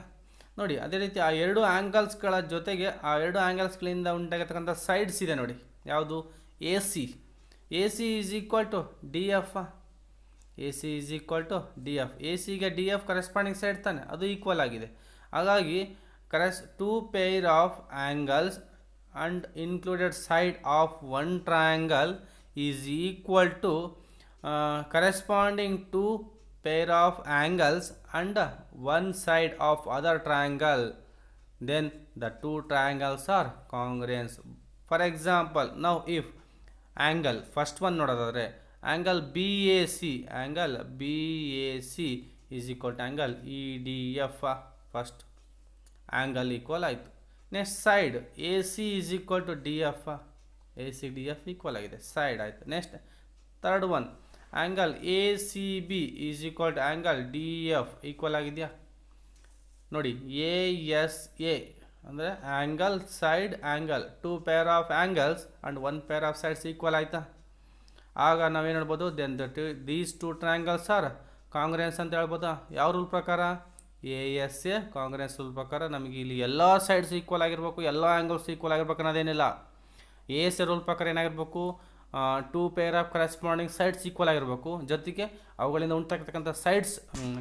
ನೋಡಿ. ಅದೇ ರೀತಿ ಆ ಎರಡು ಆ್ಯಂಗಲ್ಸ್ಗಳ ಜೊತೆಗೆ ಆ ಎರಡು ಆ್ಯಂಗಲ್ಸ್ಗಳಿಂದ ಉಂಟಾಗಿರ್ತಕ್ಕಂಥ ಸೈಡ್ಸ್ ಇದೆ ನೋಡಿ, ಯಾವುದು AC is equal to DF, AC is equal to DF, ACಗೆ DF ಕರೆಸ್ಪಾಂಡಿಂಗ್ ಸೈಡ್ ತಾನೆ, ಅದು ಈಕ್ವಲ್ ಆಗಿದೆ. ಹಾಗಾಗಿ two pair of angles and included side of one triangle is equal to corresponding two pair of angles and one side of other triangle, then the two triangles are congruent. For example, now if angle first one ನೋಡೋದಾದರೆ angle BAC is equal to angle EDF, first angle equal ಆಯಿತು. Next side AC is equal to DF, ACDF equal ಆಗಿದೆ, ಸೈಡ್ ಆಯಿತು. Next third one angle ACB is equal to angle DF equal ಆಗಿದೆಯಾ ನೋಡಿ. ASA ಅಂದರೆ angle side angle, two pair of angles and one pair of sides equal ಆಯಿತಾ. ಆಗ ನಾವೇನು ಹೇಳ್ಬೋದು, then these two triangles are congruence ಅಂತ ಹೇಳ್ಬೋದಾ. ಯಾವ ರೂಲ್ ಪ್ರಕಾರ? ASA ಕಾಂಗ್ರೆನ್ಸ್ ರೂಲ್ ಪ್ರಕಾರ ನಮಗೆ ಇಲ್ಲಿ ಎಲ್ಲ ಸೈಡ್ಸ್ ಈಕ್ವಲ್ ಆಗಿರಬೇಕು, ಎಲ್ಲ ಆ್ಯಂಗಲ್ಸ್ ಈಕ್ವಲ್ ಆಗಿರ್ಬೇಕು ಅನ್ನೋದೇನಿಲ್ಲ. ASA ರೂಲ್ ಪ್ರಕಾರ ಏನಾಗಿರ್ಬೇಕು, two pair of corresponding sides equal ಆಗಿರಬೇಕು, ಜೊತೆಗೆ ಅವುಗಳಿಂದ ಉಂಟಾಗಿರ್ತಕ್ಕಂಥ sides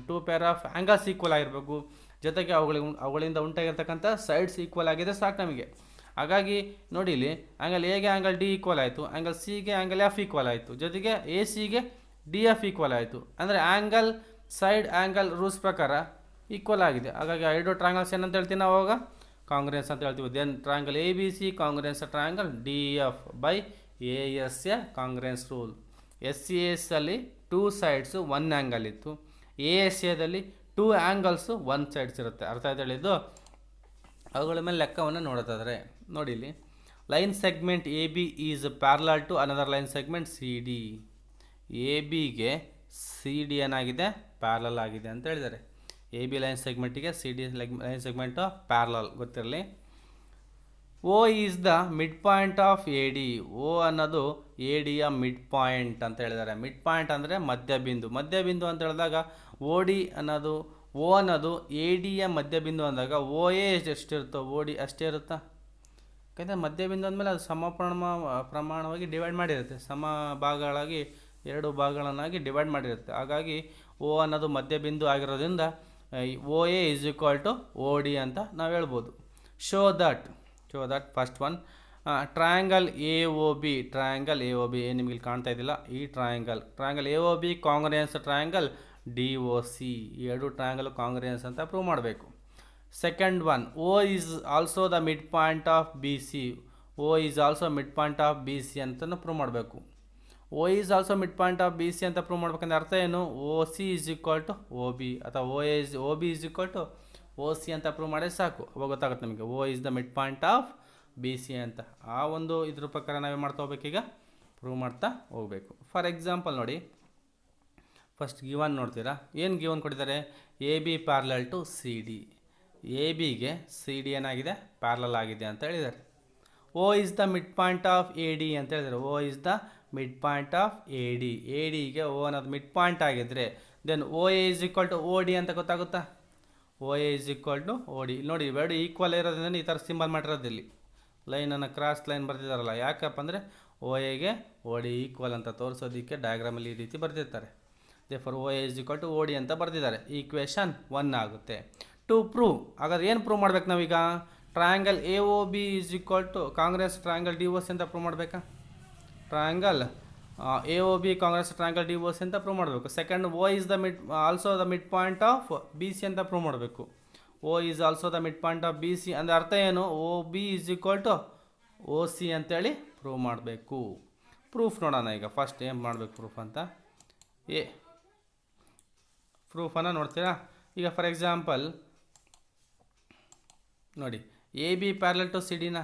two pair of angles equal ಆಗಿರಬೇಕು, ಜೊತೆಗೆ ಅವುಗಳಿಂದ ಉಂಟಾಗಿರ್ತಕ್ಕಂಥ ಸೈಡ್ಸ್ ಈಕ್ವಲ್ ಆಗಿದೆ ಸಾಕು ನಮಗೆ. ಹಾಗಾಗಿ ನೋಡಿ ಇಲ್ಲಿ ಆ್ಯಂಗಲ್ ಎಗೆ ಆ್ಯಂಗಲ್ D ಈಕ್ವಲ್ ಆಯಿತು, ಆ್ಯಂಗಲ್ ಸಿಗೆ ಆ್ಯಂಗಲ್ F ಈಕ್ವಲ್ ಆಯಿತು, ಜೊತೆಗೆ ACಗೆ DF ಈಕ್ವಲ್ ಆಯಿತು. ಅಂದರೆ ಆ್ಯಂಗಲ್ ಸೈಡ್ ಆ್ಯಂಗಲ್ ರೂಲ್ಸ್ ಪ್ರಕಾರ ಈಕ್ವಲ್ ಆಗಿದೆ. ಹಾಗಾಗಿ ಎರಡು ಟ್ರಯಾಂಗಲ್ಸ್ ಏನಂತ ಹೇಳ್ತೀವಿ ನಾವು ಅವಾಗ ಕಾಂಗ್ರೆನ್ಸ್ ಅಂತ ಹೇಳ್ತೀವಿ. Then triangle ABC congruence triangle DF by ASA congruence rule. SAS ಅಲ್ಲಿ ಟೂ ಸೈಡ್ಸು ಒನ್ ಆ್ಯಂಗಲ್ ಇತ್ತು, ASAದಲ್ಲಿ ಟೂ ಆ್ಯಂಗಲ್ಸು ಒನ್ ಸೈಡ್ಸ್ ಇರುತ್ತೆ. ಅರ್ಥ ಆಯ್ತು ಹೇಳಿದ್ದು. ಅವುಗಳ ಮೇಲೆ ಲೆಕ್ಕವನ್ನು ನೋಡೋದಾದರೆ ನೋಡಿ ಇಲ್ಲಿ line segment AB is parallel to another line segment CD. ABಗೆ CD ಏನಾಗಿದೆ, ಪ್ಯಾರಲಲ್ ಆಗಿದೆ ಅಂತ ಹೇಳಿದ್ದಾರೆ. AB ಲೈನ್ ಸೆಗ್ಮೆಂಟಿಗೆ CD ಲೈನ್ ಸೆಗ್ಮೆಂಟು ಪ್ಯಾರಲಲ್ ಗೊತ್ತಿರಲಿ. O is the mid point of AD. O ಅನ್ನೋದು ADಯ ಮಿಡ್ ಪಾಯಿಂಟ್ ಅಂತ ಹೇಳಿದ್ದಾರೆ. ಮಿಡ್ ಪಾಯಿಂಟ್ ಅಂದರೆ ಮಧ್ಯಬಿಂದು. ಮಧ್ಯಬಿಂದು ಅಂತ ಹೇಳಿದಾಗ OD ಅನ್ನೋದು O ಅನ್ನೋದು ADಯ ಮಧ್ಯಬಿಂದು ಅಂದಾಗ OA ಎಷ್ಟಿರುತ್ತೋ OD ಅಷ್ಟೇ ಇರುತ್ತಾ. ಯಾಕಂದರೆ ಮಧ್ಯಬಿಂದು ಅಂದಮೇಲೆ ಅದು ಪ್ರಮಾಣವಾಗಿ ಡಿವೈಡ್ ಮಾಡಿರುತ್ತೆ, ಸಮ ಭಾಗಗಳಾಗಿ ಎರಡು ಭಾಗಗಳನ್ನಾಗಿ ಡಿವೈಡ್ ಮಾಡಿರುತ್ತೆ. ಹಾಗಾಗಿ O ಅನ್ನೋದು ಮಧ್ಯಬಿಂದು ಆಗಿರೋದ್ರಿಂದ OA is equal to OD ಅಂತ ನಾವು ಹೇಳ್ಬೋದು. Show that first one triangle AOB ಏನು ನಿಮಗೆ ಇಲ್ಲಿ ಕಾಣ್ತಾ ಇದ್ದಿಲ್ಲ, ಈ triangle AOB congruence triangle DOC. ಈ ಎರಡು ಟ್ರಯಾಂಗಲ್ ಕಾಂಗ್ರೆನ್ಸ್ ಅಂತ ಪ್ರೂವ್ ಮಾಡಬೇಕು. Second one O is also the mid point of BC. O is also mid point of BC ಅಂತಲೂ ಪ್ರೂವ್ ಮಾಡಬೇಕು. O is also mid point of BC ಅಂತ ಪ್ರೂವ್ ಮಾಡ್ಬೇಕಂದ್ರೆ ಅರ್ಥ ಏನು, OC is equal to OB ಅಥವಾ OB is equal to OC ಅಂತ ಪ್ರೂವ್ ಮಾಡಿ ಸಾಕು, ಅವಾಗ ಗೊತ್ತಾಗುತ್ತೆ ನಮಗೆ O is the mid point of BC ಅಂತ. ಆ ಒಂದು ಇದ್ರ ಪ್ರಕಾರ ನಾವೇ ಮಾಡ್ತಾ ಹೋಗ್ಬೇಕೀಗ, ಪ್ರೂವ್ ಮಾಡ್ತಾ ಹೋಗಬೇಕು. ಫಾರ್ ಎಕ್ಸಾಂಪಲ್ ನೋಡಿ, ಫಸ್ಟ್ ಗಿವನ್ ನೋಡ್ತೀರಾ, ಏನು ಗಿವನ್ ಕೊಟ್ಟಿದ್ದಾರೆ, AB ಪ್ಯಾರಲಲ್ ಟು CD. ABಗೆ CD ಏನಾಗಿದೆ, ಪ್ಯಾರಲಲ್ ಆಗಿದೆ ಅಂತ ಹೇಳಿದ್ದಾರೆ. O is the mid point of A D ಅಂತ ಹೇಳಿದರೆ O is the mid point of A ಡಿಗೆ ಓ ಅನ್ನೋದು ಮಿಡ್ ಪಾಯಿಂಟ್ ಆಗಿದ್ರೆ then O A is equal to O D ಅಂತ ಗೊತ್ತಾಗುತ್ತಾ. O A is equal to O D. ನೋಡಿ ಇವೆರಡು ಈಕ್ವಲ್ ಇರೋದ್ರಿಂದ ಈ ಥರ ಸಿಂಬಲ್ ಮಾಡಿರೋದಿಲ್ಲಿ ಲೈನನ್ನು ಕ್ರಾಸ್ ಲೈನ್ ಬರ್ತಿದ್ದಾರಲ್ಲ, ಯಾಕಪ್ಪ ಅಂದರೆ ಓ ಎಗೆ ಓ ಡಿ ಈಕ್ವಲ್ ಅಂತ ತೋರಿಸೋದಕ್ಕೆ ಡಯಾಗ್ರಾಮಲ್ಲಿ ಈ ರೀತಿ ಬರ್ತಿರ್ತಾರೆ. Therefore O A is equal to O D ಅಂತ ಬರ್ತಿದ್ದಾರೆ. ಈಕ್ವೇಷನ್ 1 ಆಗುತ್ತೆ. ಟು ಪ್ರೂವ್, ಹಾಗಾದ್ರೆ ಏನು ಪ್ರೂವ್ ಮಾಡ್ಬೇಕು ನಾವೀಗ? Triangle A O B is equal to congruence triangle D O C ಅಂತ ಪ್ರೂವ್ ಮಾಡಬೇಕಾ? Triangle A O B congruence triangle D O C ಅಂತ ಪ್ರೂವ್ ಮಾಡಬೇಕು. Second, O is the mid also the mid point of B C ಅಂತ ಪ್ರೂವ್ ಮಾಡಬೇಕು. O is also the mid point of B C ಅಂದರೆ ಅರ್ಥ ಏನು? O B is equal to O C ಅಂತೇಳಿ ಪ್ರೂವ್ ಮಾಡಬೇಕು. ಪ್ರೂಫ್ ನೋಡೋಣ ಈಗ. ಫಸ್ಟ್ ಏನು ಮಾಡಬೇಕು ಪ್ರೂಫ್ ಅಂತ, ಪ್ರೂಫನ್ನು ನೋಡ್ತೀರಾ. ಈಗ ಫಾರ್ ಎಕ್ಸಾಂಪಲ್ ನೋಡಿ, A B parallel to C ಡಿನ,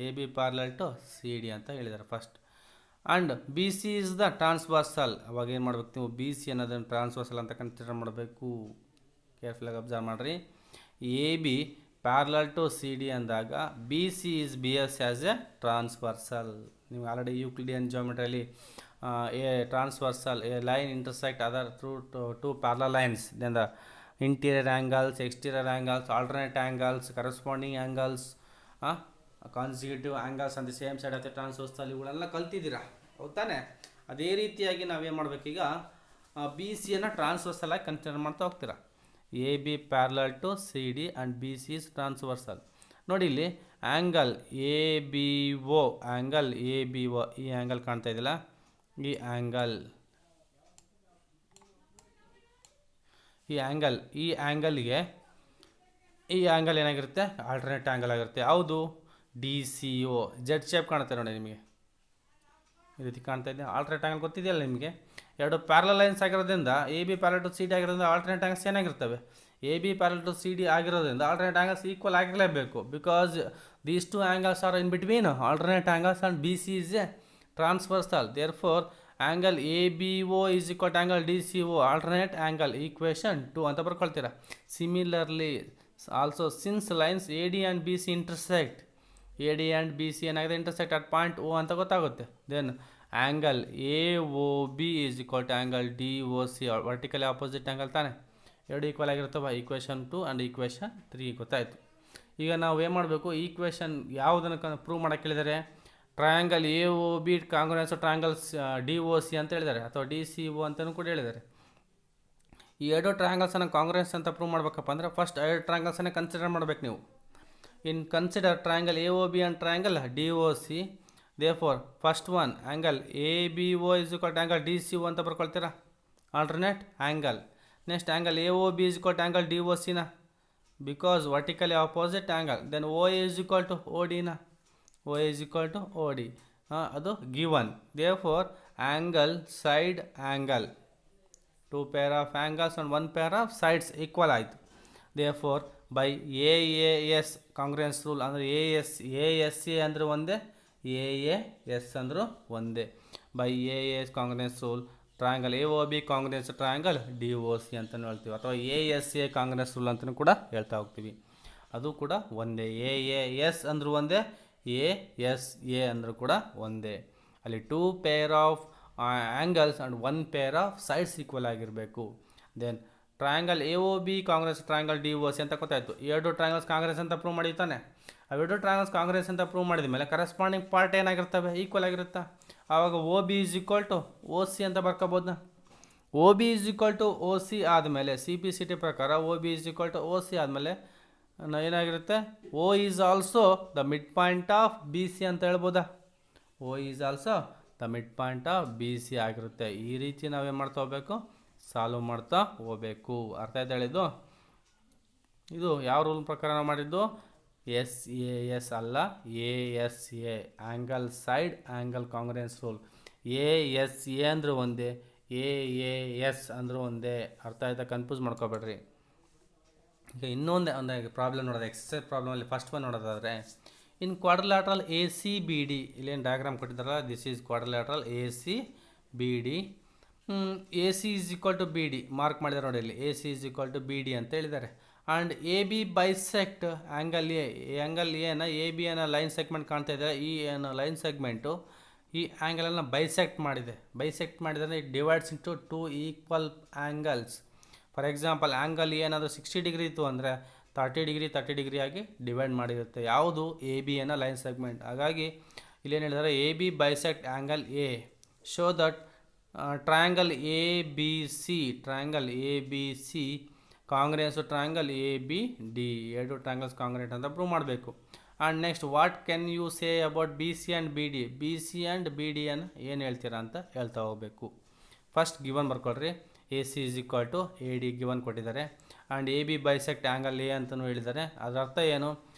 A B parallel to C D ಅಂತ ಹೇಳಿದ್ದಾರೆ first. And B C is the transversal. ಅವಾಗ ಏನು ಮಾಡ್ಬೇಕು ನೀವು? ಬಿ ಸಿ ಅನ್ನೋದನ್ನು ಟ್ರಾನ್ಸ್ವರ್ಸಲ್ ಅಂತ ಕನ್ಸಿಡರ್ ಮಾಡಬೇಕು. ಕೇರ್ಫುಲ್ಲಾಗಿ ಅಬ್ಸರ್ವ್ ಮಾಡಿರಿ. A B parallel to C D ಅಂದಾಗ B C is B S as a transversal. ನೀವು ಆಲ್ರೆಡಿ ಯೂಕ್ಲಿಡಿಯನ್ ಜಿಯೋಮೆಟ್ರಿಯಲ್ಲಿ a transversal a line intersect other through two parallel lines, then the interior angles, exterior angles, alternate angles, corresponding angles, consecutive angles ಅಂತ ಸೇಮ್ ಸೈಡ್ ಆಫ್ ಟ್ರಾನ್ಸ್ವರ್ಸಲ್ ಇವುಗಳೆಲ್ಲ ಕಲ್ತಿದ್ದೀರಾ, ಹೌದಾನೆ? ಅದೇ ರೀತಿಯಾಗಿ ನಾವೇನು ಮಾಡಬೇಕೀಗ? ಬಿ ಸಿಯನ್ನು ಟ್ರಾನ್ಸ್ವರ್ಸಲ್ ಆಗಿ ಕನ್ಸಿಡರ್ ಮಾಡ್ತಾ ಹೋಗ್ತೀರಾ. A B parallel to C D and B C is transversal. ನೋಡಿ ಇಲ್ಲಿ angle A B O, angle A B O, ಈ ಆ್ಯಂಗಲ್ ಕಾಣ್ತಾ ಇದೆಯಲ್ಲ, ಈ ಆ್ಯಂಗಲ್ಗೆ ಈ ಆ್ಯಂಗಲ್ ಏನಾಗಿರುತ್ತೆ? ಆಲ್ಟರ್ನೇಟ್ ಆ್ಯಂಗಲ್ ಆಗಿರುತ್ತೆ. ಯಾವುದು? ಡಿ ಸಿ ಒ. ಜೆಡ್ ಶೇಪ್ ಕಾಣುತ್ತೆ ನೋಡಿ ನಿಮಗೆ, ಈ ರೀತಿ ಕಾಣ್ತಾ ಇದೆ. ಆಲ್ಟರ್ನೇಟ್ ಆ್ಯಂಗಲ್ ಗೊತ್ತಿದೆಯಲ್ಲ ನಿಮಗೆ. ಎರಡು ಪ್ಯಾರಲಲ್ ಲೈನ್ಸ್ ಆಗಿರೋದ್ರಿಂದ A B parallel to C D ಆಗಿರೋದ್ರಿಂದ ಆಲ್ಟರ್ನೇಟ್ ಆ್ಯಂಗಲ್ಸ್ ಏನಾಗಿರ್ತವೆ? A B parallel to C D ಆಗಿರೋದ್ರಿಂದ ಆಲ್ಟರ್ನೇಟ್ ಆ್ಯಂಗಲ್ಸ್ ಈಕ್ವಲ್ ಆಗಿರಲೇಬೇಕು. Because these two angles are in between alternate angles and B C is a transversal. Therefore angle A B O is equal to angle D C O, alternate angle, equation 2 ಅಂತ ಬರ್ಕೊಳ್ತೀರಾ. Similarly also since lines A D and B C intersect, A D and B C ಏನಾಗಿದೆ? ಇಂಟರ್ಸೆಕ್ಟ್ ಅಟ್ ಪಾಯಿಂಟ್ ಓ ಅಂತ ಗೊತ್ತಾಗುತ್ತೆ. Then angle A O B is equal to angle D O C, vertically opposite angle ತಾನೆ, ಎರಡು ಈಕ್ವಲ್ ಆಗಿರ್ತವೆ. ಈಕ್ವೇಷನ್ 2 ಆ್ಯಂಡ್ ಈಕ್ವೇಷನ್ 3 ಗೊತ್ತಾಯಿತು. ಈಗ ನಾವು ಏನು ಮಾಡಬೇಕು? ಈಕ್ವೇಷನ್ ಯಾವುದನ್ನು ಪ್ರೂವ್ ಮಾಡೋಕ್ಕೆ ಹೇಳಿದ್ದಾರೆ? Triangle A O B ಕಾಂಗ್ರೆನ್ಸ್ triangles D O C ಅಂತ ಹೇಳಿದ್ದಾರೆ, ಅಥವಾ ಡಿ ಸಿ ಒ ಅಂತಲೂ ಕೂಡ ಹೇಳಿದ್ದಾರೆ. ಈ ಎರಡು ಟ್ರಯಾಂಗಲ್ಸನ್ನು ಕಾಂಗ್ರೆನ್ಸ್ ಅಂತ ಪ್ರೂವ್ ಮಾಡಬೇಕಪ್ಪ ಅಂದರೆ ಫಸ್ಟ್ ಎರಡು ಟ್ರಯಾಂಗಲ್ಸನ್ನೇ ಕನ್ಸಿಡರ್ ಮಾಡಬೇಕು ನೀವು. In consider triangle A O B and triangle D O C. Therefore first one angle A B O is equal to angle D C O ಅಂತ ಬರ್ಕೊಳ್ತೀರಾ, alternate angle. Next angle A O B is equal to angle D O ಸಿನ, because vertically opposite angle. Then O A is equal to O ಡಿನ, O A is equal to O D, ಅದು given. Therefore angle side angle, 2 pair of angles and 1 pair of sides equal ಆಯಿತು. Therefore by A A S congruence rule ಅಂದರೆ ಎ ಎಸ್ ಎ ಅಂದರೆ ಒಂದೇ, ಎ ಎ ಎಸ್ ಅಂದರೂ ಒಂದೇ. By A S congruence rule triangle A O B congruence triangle D O C ಅಂತಲೂ ಹೇಳ್ತೀವಿ, ಅಥವಾ A S A congruence rule ಅಂತಲೂ ಕೂಡ ಹೇಳ್ತಾ ಹೋಗ್ತೀವಿ. ಅದು ಕೂಡ ಒಂದೇ. ಎ ಎ ಎಸ್ ಅಂದರೂ ಒಂದೇ, ಎ ಎಸ್ ಎ ಅಂದರೂ ಕೂಡ ಒಂದೇ. ಅಲ್ಲಿ 2 pair of angles and 1 pair of sides equal ಆಗಿರಬೇಕು. Then triangle A O B congruence triangle D O C ಅಂತ ಗೊತ್ತಾಯಿತು. ಎರಡು ಟ್ರಯಾಂಗಲ್ಸ್ ಕಾಂಗ್ರೆಸ್ ಅಂತ ಪ್ರೂವ್ ಮಾಡಿರ್ತಾನೆ. ಅವೆರಡು ಟ್ರಯಾಂಗಲ್ಸ್ ಕಾಂಗ್ರೆಸ್ ಅಂತ ಪ್ರೂವ್ ಮಾಡಿದ ಮೇಲೆ ಕರೆಸ್ಪಾಂಡಿಂಗ್ ಪಾರ್ಟ್ ಏನಾಗಿರ್ತವೆ? ಈಕ್ವಲ್ ಆಗಿರುತ್ತಾ. ಆವಾಗ O B is equal to O C ಅಂತ ಬರ್ಕೋಬೋದಾ. O B is equal to O C ಆದಮೇಲೆ ಸಿ ಪಿ ಸಿ ಟಿ ಪ್ರಕಾರ O B is equal to O C ಆದಮೇಲೆ ಏನಾಗಿರುತ್ತೆ? O is also the mid point of B C ಅಂತ ಹೇಳ್ಬೋದಾ. O is also the mid point of B C ಆಗಿರುತ್ತೆ. ಈ ರೀತಿ ನಾವೇನು ಮಾಡ್ತಾ ಹೋಗಬೇಕು? ಸಾಲ್ವ್ ಮಾಡ್ತಾ ಹೋಗಬೇಕು. ಅರ್ಥ ಆಯ್ತು ಹೇಳಿದ್ದು? ಇದು ಯಾವ ರೂಲ್ ಪ್ರಕಾರ ನಾವು ಮಾಡಿದ್ದು? ಎಸ್ ಎ ಎಸ್ ಅಲ್ಲ, A S A, angle side angle congruence rule. A S A ಅಂದರೂ ಒಂದೇ, ಎ ಎ ಎಸ್ ಅಂದರೂ ಒಂದೇ. ಅರ್ಥ ಆಯ್ತಾ? ಕನ್ಫ್ಯೂಸ್ ಮಾಡ್ಕೋಬೇಡ್ರಿ. ಈಗ ಇನ್ನೊಂದು ಪ್ರಾಬ್ಲಮ್ ನೋಡೋದು, ಎಕ್ಸಸೈಸ್ ಪ್ರಾಬ್ಲಮಲ್ಲಿ ಫಸ್ಟ್ ಒನ್ ನೋಡೋದಾದರೆ, in quadrilateral A C B D, ಇಲ್ಲೇನು ಡಯಾಗ್ರಾಮ್ ಕೊಟ್ಟಿದ್ದಾರಲ್ಲ, this is quadrilateral A C B D. A C is equal to B D mark ಮಾಡಿದ್ದಾರೆ ನೋಡಿ ಇಲ್ಲಿ, A C is equal to B D ಅಂತ ಹೇಳಿದ್ದಾರೆ. And A B bisect angle ಎನ ಎ ಬಿ ಅನ್ನೋ ಲೈನ್ ಸೆಗ್ಮೆಂಟ್ ಕಾಣ್ತಾ ಇದೆ, ಈ ಏನೋ ಲೈನ್ ಸೆಗ್ಮೆಂಟು ಈ ಆ್ಯಂಗಲನ್ನು ಬೈಸೆಕ್ಟ್ ಮಾಡಿದರೆ it divides into 2 equal angles. For example angle ಏನಾದರೂ 60 ಡಿಗ್ರಿ ಇತ್ತು ಅಂದರೆ 30 ಡಿಗ್ರಿ ಆಗಿ ಡಿವೈಡ್ ಮಾಡಿರುತ್ತೆ ಯಾವುದು ಎ ಬಿ ಅನ್ನೋ ಲೈನ್ ಸೆಗ್ಮೆಂಟ್. ಹಾಗಾಗಿ ಇಲ್ಲೇನು ಹೇಳಿದ್ದಾರೆ, A B bisect angle A, show that triangle A B C congruence triangle A B D, ಎರಡು ಟ್ರಯಾಂಗಲ್ಸ್ ಕಾಂಗ್ರೆಂಟ್ ಅಂತ ಪ್ರೂವ್ ಮಾಡಬೇಕು. And next what can you say about B C and B D ಅನ್ನು ಏನು ಹೇಳ್ತೀರಾ ಅಂತ ಹೇಳ್ತಾ ಹೋಗಬೇಕು. ಫಸ್ಟ್ ಗಿವನ್ ಬರ್ಕೊಳ್ರಿ, A C is equal to A D given ಕೊಟ್ಟಿದ್ದಾರೆ. And A B bisect angle A ಅಂತಲೂ ಹೇಳಿದ್ದಾರೆ. ಅದರ ಅರ್ಥ ಏನು,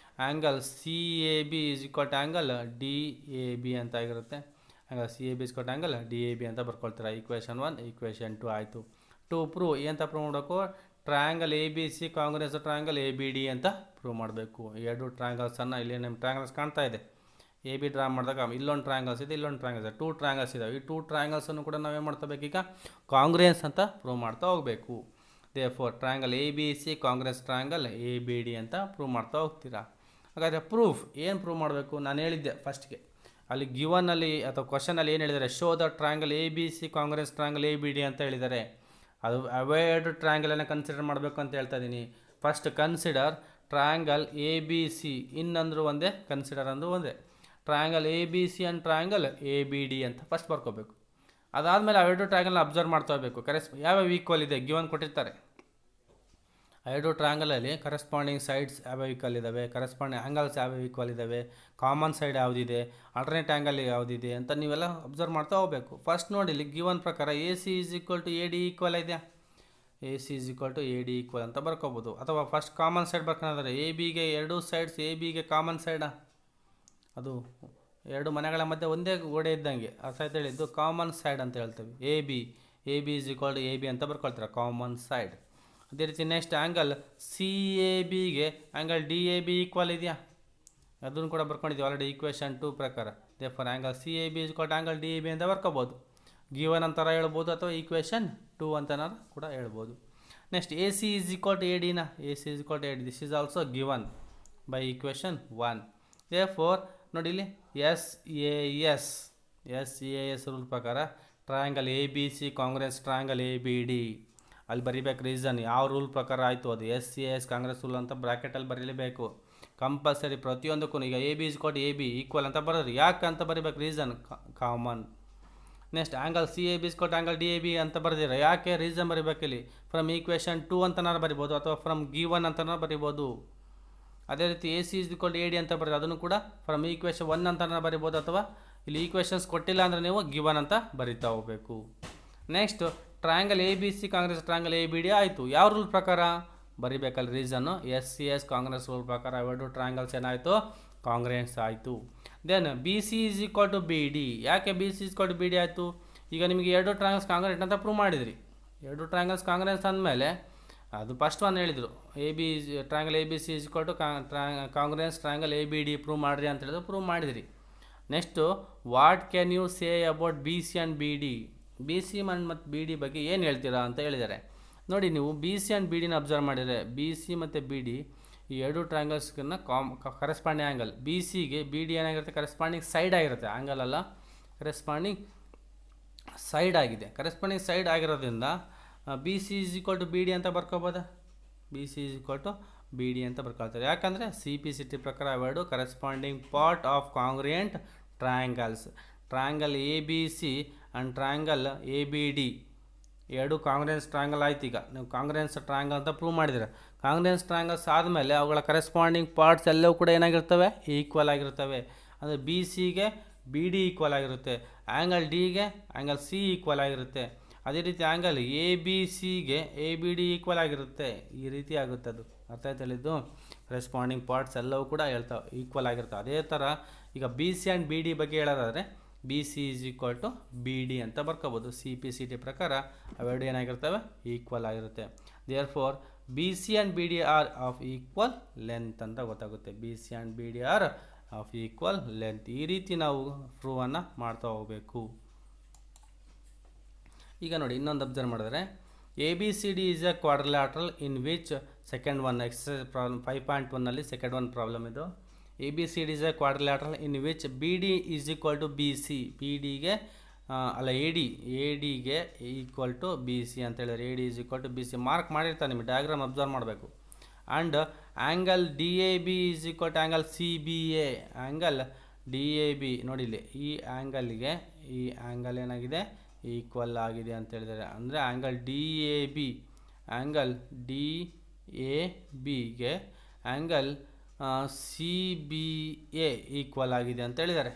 angle C A B is equal to angle D A B ಅಂತ ಆಗಿರುತ್ತೆ. Angle C A B is equal to angle D A B ಅಂತ ಬರ್ಕೊಳ್ತೀರಾ. ಈಕ್ವೇಷನ್ 1 ಈಕ್ವೇಷನ್ 2 ಆಯಿತು. ಟು ಪ್ರೂವ್ ಏನಂತ ಪ್ರೂವ್ ಮಾಡಬೇಕು, triangle A B C Congress triangle A B D ಅಂತ ಪ್ರೂವ್ ಮಾಡಬೇಕು. ಎರಡು ಟ್ರಯಾಂಗಲ್ಸನ್ನು ಇಲ್ಲಿ ನಮ್ಮ ಟ್ರಯಾಂಗಲ್ಸ್ ಕಾಣ್ತಾ ಇದೆ, ಎ ಬಿ ಡ್ರಾ ಮಾಡಿದಾಗ ಇಲ್ಲೊಂದು ಟ್ರಯಾಂಗಲ್ಸ್ ಇದೆ, ಇಲ್ಲೊಂದು ಟ್ರಯಾಂಗಲ್ಸ್ ಇದೆ, 2 ಟ್ರಯಾಂಗಲ್ಸ್ ಇದಾವೆ. ಈ 2 ಟ್ರಯಾಂಗಲ್ಸನ್ನು ಕೂಡ ನಾವೇನು ಮಾಡ್ತಬೇಕು, ಈಗ ಕಾಂಗ್ರೆನ್ಸ್ ಅಂತ ಪ್ರೂವ್ ಮಾಡ್ತಾ ಹೋಗಬೇಕು. Therefore triangle A B C Congress triangle A B D ಅಂತ ಪ್ರೂವ್ ಮಾಡ್ತಾ ಹೋಗ್ತೀರಾ. ಹಾಗಾದರೆ ಪ್ರೂಫ್ ಏನು ಪ್ರೂವ್ ಮಾಡಬೇಕು, ನಾನು ಹೇಳಿದ್ದೆ ಫಸ್ಟ್ಗೆ ಅಲ್ಲಿ ಗಿವನಲ್ಲಿ ಅಥವಾ ಕ್ವಶನಲ್ಲಿ ಏನು ಹೇಳಿದ್ದಾರೆ, show the triangle A B C Congress triangle A B D ಅಂತ ಹೇಳಿದ್ದಾರೆ. ಅದು ಅವಾಯ್ಡ್ ಟ್ರಯಾಂಗಲನ್ನು ಕನ್ಸಿಡರ್ ಮಾಡಬೇಕು ಅಂತ ಹೇಳ್ತಾ ಇದ್ದೀನಿ. First consider triangle A B C, ಇನ್ನಂದ್ರು ಒಂದೇ, ಕನ್ಸಿಡರ್ ಅಂದರೂ ಒಂದೇ. Triangle A B C and triangle A B D ಅಂತ ಫಸ್ಟ್ ಬರ್ಕೋಬೇಕು. ಅದಾದಮೇಲೆ ಅವೆರಡು ಟ್ರಯಾಂಗಲ್ನ ಅಬ್ಸರ್ವ್ ಮಾಡ್ತಾ ಹೋಗಬೇಕು. ಯಾವ್ಯಾವ ಈಕ್ವಲ್ ಇದೆ ಗಿವನ್ ಕೊಟ್ಟಿರ್ತಾರೆ. ಎರಡು ಟ್ರಯಾಂಗಲಲ್ಲಿ ಕರೆಸ್ಪಾಂಡಿಂಗ್ ಸೈಡ್ಸ್ ಯಾವ್ಯಾವ ಈಕ್ವಲ್ ಇದ್ದಾವೆ, ಕರೆಸ್ಪಾಂಡಿಂಗ್ ಆ್ಯಂಗಲ್ಸ್ ಯಾವ್ಯಾವ ಈಕ್ವಲ್ ಇದ್ದಾವೆ, ಕಾಮನ್ ಸೈಡ್ ಯಾವುದಿದೆ, ಆಲ್ಟರ್ನೇಟ್ ಆ್ಯಂಗಲ್ ಯಾವುದಿದೆ ಅಂತ ನೀವೆಲ್ಲ ಅಬ್ಸರ್ವ್ ಮಾಡ್ತಾ ಹೋಗಬೇಕು. ಫಸ್ಟ್ ನೋಡಿ ಇಲ್ಲಿ ಗಿವನ್ ಪ್ರಕಾರ A C is equal to A D equal ಇದೆಯಾ, A C is equal to A D equal ಅಂತ ಬರ್ಕೋಬೋದು. ಅಥವಾ ಫಸ್ಟ್ ಕಾಮನ್ ಸೈಡ್ ಬರ್ಕೊಂಡ್ರೆ ಎ ಬಿಗೆ ಎರಡು ಸೈಡ್ಸ್ ಎ ಬಿಗೆ ಕಾಮನ್ ಸೈಡಾ, ಅದು ಎರಡು ಮನೆಗಳ ಮಧ್ಯೆ ಒಂದೇ ಗೋಡೆ ಇದ್ದಂಗೆ ಅರ್ಥ ಆಯ್ತು ಹೇಳಿದ್ದು ಕಾಮನ್ ಸೈಡ್ ಅಂತ ಹೇಳ್ತೇವೆ. A B is equal to A B ಅಂತ ಬರ್ಕೊಳ್ತೀರ, ಕಾಮನ್ ಸೈಡ್. ಅದೇ ರೀತಿ ನೆಕ್ಸ್ಟ್ ಆ್ಯಂಗಲ್ ಸಿ ಎ ಬಿಗೆ angle D A B equal ಇದೆಯಾ, ಅದನ್ನು ಕೂಡ ಬರ್ಕೊಂಡಿದ್ದೀವಿ ಆಲ್ರೆಡಿ ಈಕ್ವೇಷನ್ 2 ಪ್ರಕಾರ. Therefore angle C A B is equal to angle D A B ಅಂತ ಬರ್ಕೋಬೋದು. ಗಿವನ್ ಅಂತಾರ ಹೇಳ್ಬೋದು ಅಥವಾ ಈಕ್ವೇಷನ್ 2 ಅಂತನಾರು ಕೂಡ ಹೇಳ್ಬೋದು. Next A C is equal to A ಡಿನ, A C is equal to A D, this is also given by equation 1. Therefore ನೋಡಿ ಇಲ್ಲಿ ಎಸ್ ಎ ಎಸ್ ರೂಲ್ ಪ್ರಕಾರ triangle A B C Congress triangle A B D ಅಲ್ಲಿ ಬರೀಬೇಕು ರೀಸನ್ ಯಾವ ರೂಲ್ ಪ್ರಕಾರ ಆಯಿತು ಅದು S A S Congress rule ಅಂತ ಬ್ರ್ಯಾಕೆಟಲ್ಲಿ ಬರೀಲೇಬೇಕು ಕಂಪಲ್ಸರಿ ಪ್ರತಿಯೊಂದಕ್ಕೂ. ಈಗ A B is equal A B equal ಅಂತ ಬರೋದು ಯಾಕೆ ಅಂತ ಬರೀಬೇಕು, reason common. Next angle C A B is equal angle D A B ಅಂತ ಬರೆದಿರ ಯಾಕೆ, ರೀಸನ್ ಬರೀಬೇಕು ಇಲ್ಲಿ. ಫ್ರಮ್ ಈಕ್ವೇಷನ್ 2 ಅಂತನಾರು ಬರಿಬೋದು ಅಥವಾ ಫ್ರಮ್ ಗಿವನ್ ಅಂತನಾರು ಬರಿಬೋದು. ಅದೇ ರೀತಿ A C is equal A D ಅಂತ ಬರೆದು ಅದನ್ನು ಕೂಡ ಫ್ರಮ್ ಈಕ್ವೇಷನ್ 1 ಅಂತನಾರು ಬರಿಬೋದು ಅಥವಾ ಇಲ್ಲಿ ಈಕ್ವೇಷನ್ಸ್ ಕೊಟ್ಟಿಲ್ಲ ಅಂದರೆ ನೀವು ಗಿವನ್ ಅಂತ ಬರಿತಾ ಹೋಗಬೇಕು. Next triangle A B C Congress triangle A B D ಆಯಿತು, ಯಾವ ರೂಲ್ ಪ್ರಕಾರ ಬರಿಬೇಕಲ್ಲ reason, S C S Congress rule ಪ್ರಕಾರ ಅವೆರಡು ಟ್ರಯಾಂಗಲ್ಸ್ ಏನಾಯಿತು, ಕಾಂಗ್ರೆನ್ಸ್ ಆಯಿತು. Then B C is equal to B D, ಯಾಕೆ B C is equal to B D ಆಯಿತು, ಈಗ ನಿಮಗೆ ಎರಡು ಟ್ರಯಾಂಗಲ್ಸ್ ಕಾಂಗ್ರೆಂಟ್ ಅಂತ ಪ್ರೂವ್ ಮಾಡಿದ್ರಿ. ಎರಡು ಟ್ರಯಾಂಗಲ್ಸ್ ಕಾಂಗ್ರೆನ್ಸ್ ಅಂದಮೇಲೆ ಅದು ಫಸ್ಟ್ ಒನ್ ಹೇಳಿದರು A B triangle A B C is equal to congruent triangle A B D prove ಮಾಡಿರಿ ಅಂತ ಹೇಳಿದ್ರು, ಪ್ರೂವ್ ಮಾಡಿದ್ರಿ. Next what can you say about B C and B D, B C ಮತ್ತು ಬಿ ಡಿ ಬಗ್ಗೆ ಏನು ಹೇಳ್ತೀರಾ ಅಂತ ಹೇಳಿದ್ದಾರೆ. ನೋಡಿ ನೀವು ಬಿ ಸಿ ಆ್ಯಂಡ್ ಬಿ ಡಿನ ಅಬ್ಸರ್ವ್ ಮಾಡಿದರೆ ಬಿ ಸಿ ಮತ್ತು ಬಿ ಡಿ ಈ ಎರಡು ಟ್ರಯಾಂಗಲ್ಸ್ನ ಕರೆಸ್ಪಾಂಡಿಂಗ್ ಆ್ಯಂಗಲ್, ಬಿ ಸಿಗೆ ಬಿ ಡಿ ಏನಾಗಿರುತ್ತೆ ಕರೆಸ್ಪಾಂಡಿಂಗ್ ಸೈಡ್ ಆಗಿರುತ್ತೆ, ಆ್ಯಂಗಲ್ ಅಲ್ಲ ಕರೆಸ್ಪಾಂಡಿಂಗ್ ಸೈಡ್ ಆಗಿದೆ. ಕರೆಸ್ಪಾಂಡಿಂಗ್ ಸೈಡ್ ಆಗಿರೋದ್ರಿಂದ B C is equal to B D ಅಂತ ಬರ್ಕೋಬೋದಾ, B C is equal to B D ಅಂತ ಬರ್ಕೊಳ್ತಾರೆ. ಯಾಕಂದರೆ ಸಿ ಪಿ ಸಿ ಟಿ ಪ್ರಕಾರ ಅವೆರಡು corresponding part of congruent triangles. Triangle A B C and triangle A B D ಎರಡು ಕಾಂಗ್ರೆನ್ಸ್ ಟ್ರಯಾಂಗಲ್ ಆಯ್ತು. ಈಗ ನೀವು ಕಾಂಗ್ರೆನ್ಸ್ ಟ್ರಯಾಂಗಲ್ ಅಂತ ಪ್ರೂವ್ ಮಾಡಿದ್ದೀರ. ಕಾಂಗ್ರೆನ್ಸ್ ಟ್ರಯಾಂಗಲ್ಸ್ ಆದಮೇಲೆ ಅವುಗಳ ಕರೆಸ್ಪಾಂಡಿಂಗ್ ಪಾರ್ಟ್ಸ್ ಎಲ್ಲವೂ ಕೂಡ ಏನಾಗಿರ್ತವೆ, ಈಕ್ವಲ್ ಆಗಿರ್ತವೆ. ಅಂದರೆ ಬಿ ಸಿಗೆ ಬಿ ಡಿ ಈಕ್ವಲ್ ಆಗಿರುತ್ತೆ, ಆ್ಯಂಗಲ್ ಡಿಗೆ ಆ್ಯಂಗಲ್ ಸಿ ಈಕ್ವಲ್ ಆಗಿರುತ್ತೆ. ಅದೇ ರೀತಿ ಆ್ಯಂಗಲ್ ಎ ಬಿ ಸಿಗೆ ಎ ಬಿ ಡಿ ಈಕ್ವಲ್ ಆಗಿರುತ್ತೆ. ಈ ರೀತಿ ಆಗುತ್ತೆ, ಅದು ಅರ್ಥ ಆಯ್ತು ಹೇಳಿದ್ದು. ಕರೆಸ್ಪಾಂಡಿಂಗ್ ಪಾರ್ಟ್ಸ್ ಎಲ್ಲವೂ ಕೂಡ ಹೇಳ್ತಾವೆ ಈಕ್ವಲ್ ಆಗಿರ್ತವೆ. ಅದೇ ಥರ ಈಗ B C and B D ಬಗ್ಗೆ ಹೇಳೋದಾದರೆ B C is equal to B D ಅಂತ ಬರ್ಕೋಬೋದು. ಸಿ ಪಿ ಸಿ ಟಿ ಪ್ರಕಾರ ಅವೆರಡು ಏನಾಗಿರ್ತವೆ, ಈಕ್ವಲ್ ಆಗಿರುತ್ತೆ. Therefore B C and B D are of equal length ಅಂತ ಗೊತ್ತಾಗುತ್ತೆ. B C and B D are of equal length. ಈ ರೀತಿ ನಾವು ಪ್ರೂವನ್ನು ಮಾಡ್ತಾ ಹೋಗಬೇಕು. ಈಗ ನೋಡಿ ಇನ್ನೊಂದು ಅಬ್ಸರ್ವ್ ಮಾಡಿದ್ರೆ A B C D is a quadrilateral in which second one exercise problem 5.1ನಲ್ಲಿ ಸೆಕೆಂಡ್ ಒನ್ ಪ್ರಾಬ್ಲಮ್ ಇದು. A B C D is a quadrilateral in which B D is equal to B C. B ಡಿಗೆ ಅಲ್ಲ ಎ ಡಿಗೆ ಈಕ್ವಲ್ ಟು ಬಿ ಸಿ ಅಂತ ಹೇಳಿದ್ರೆ A D is equal to B C mark ಮಾಡಿರ್ತಾರೆ. ನಿಮಗೆ ಡಯಾಗ್ರಾಮ್ ಅಬ್ಸರ್ವ್ ಮಾಡಬೇಕು. And angle D A B is equal to angle C B A. Angle D A B ನೋಡಿ ಇಲ್ಲಿ ಈ ಆ್ಯಂಗಲ್ಗೆ ಈ ಆ್ಯಂಗಲ್ ಏನಾಗಿದೆ ಈಕ್ವಲ್ ಆಗಿದೆ ಅಂತ ಹೇಳಿದ್ದಾರೆ. ಅಂದರೆ ಆ್ಯಂಗಲ್ ಡಿ ಎ ಬಿ ಗೆ angle C B A equal ಆಗಿದೆ ಅಂತ ಹೇಳಿದ್ದಾರೆ.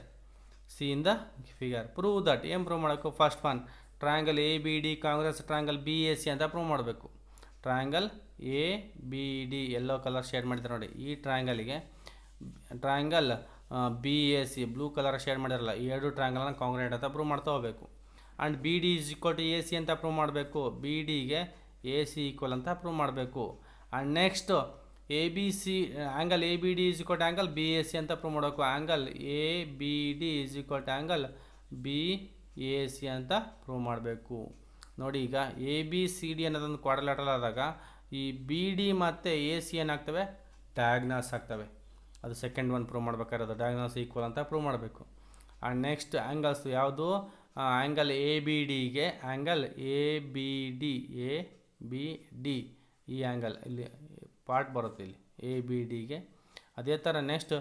C in the figure prove that. ಏನು ಪ್ರೂವ್ ಮಾಡಬೇಕು? First one triangle A B D Congress triangle B A C ಅಂತ ಪ್ರೂವ್ ಮಾಡಬೇಕು. Triangle A B D yellow colour shade ಮಾಡಿದ್ದಾರೆ ನೋಡಿ. ಈ ಟ್ರಯಾಂಗಲ್ಗೆ triangle B A C blue colour shade ಮಾಡಿರಲ್ಲ. ಈ ಎರಡು ಟ್ರಯಾಂಗಲ್ನ ಕಾಂಗ್ರೆಂಟ್ ಅಂತ ಪ್ರೂವ್ ಮಾಡ್ತಾ ಹೋಗಬೇಕು. And B D is equal to A C ಅಂತ ಪ್ರೂವ್ ಮಾಡಬೇಕು. ಬಿ ಡಿಗೆ ಎ ಸಿ ಈಕ್ವಲ್ ಅಂತ ಪ್ರೂವ್ ಮಾಡಬೇಕು. And next A B C angle A B D is equal to angle B A C ಅಂತ ಪ್ರೂವ್ ಮಾಡಬೇಕು. Angle A B D is equal to angle B A C ಅಂತ ಪ್ರೂವ್ ಮಾಡಬೇಕು. ನೋಡಿ ಈಗ ಎ ಬಿ ಸಿ ಡಿ ಅನ್ನೋದೊಂದು ಕ್ವಾಡ್ರಿಲ್ಯಾಟರಲ್ ಆದಾಗ ಈ ಬಿ ಡಿ ಮತ್ತು ಎ ಸಿ ಏನಾಗ್ತವೆ ಡಯಾಗ್ನಲ್ಸ್ ಆಗ್ತವೆ. ಅದು ಸೆಕೆಂಡ್ ಒನ್ ಪ್ರೂವ್ ಮಾಡಬೇಕಾಗಿರೋದು. ಡಯಾಗ್ನಲ್ಸ್ ಈಕ್ವಲ್ ಅಂತ ಪ್ರೂವ್ ಮಾಡಬೇಕು. ಆ್ಯಂಡ್ ನೆಕ್ಸ್ಟ್ ಆ್ಯಂಗಲ್ಸ್ ಯಾವುದು? ಆ್ಯಂಗಲ್ ಎ ಬಿ ಡಿಗೆ ಆ್ಯಂಗಲ್ ಎ ಬಿ ಡಿ ಈ ಆ್ಯಂಗಲ್ ಇಲ್ಲಿ ಪಾರ್ಟ್ ಬರುತ್ತೆ ಇಲ್ಲಿ ಎ ಬಿ ಡಿಗೆ. ಅದೇ ಥರ ನೆಕ್ಸ್ಟ್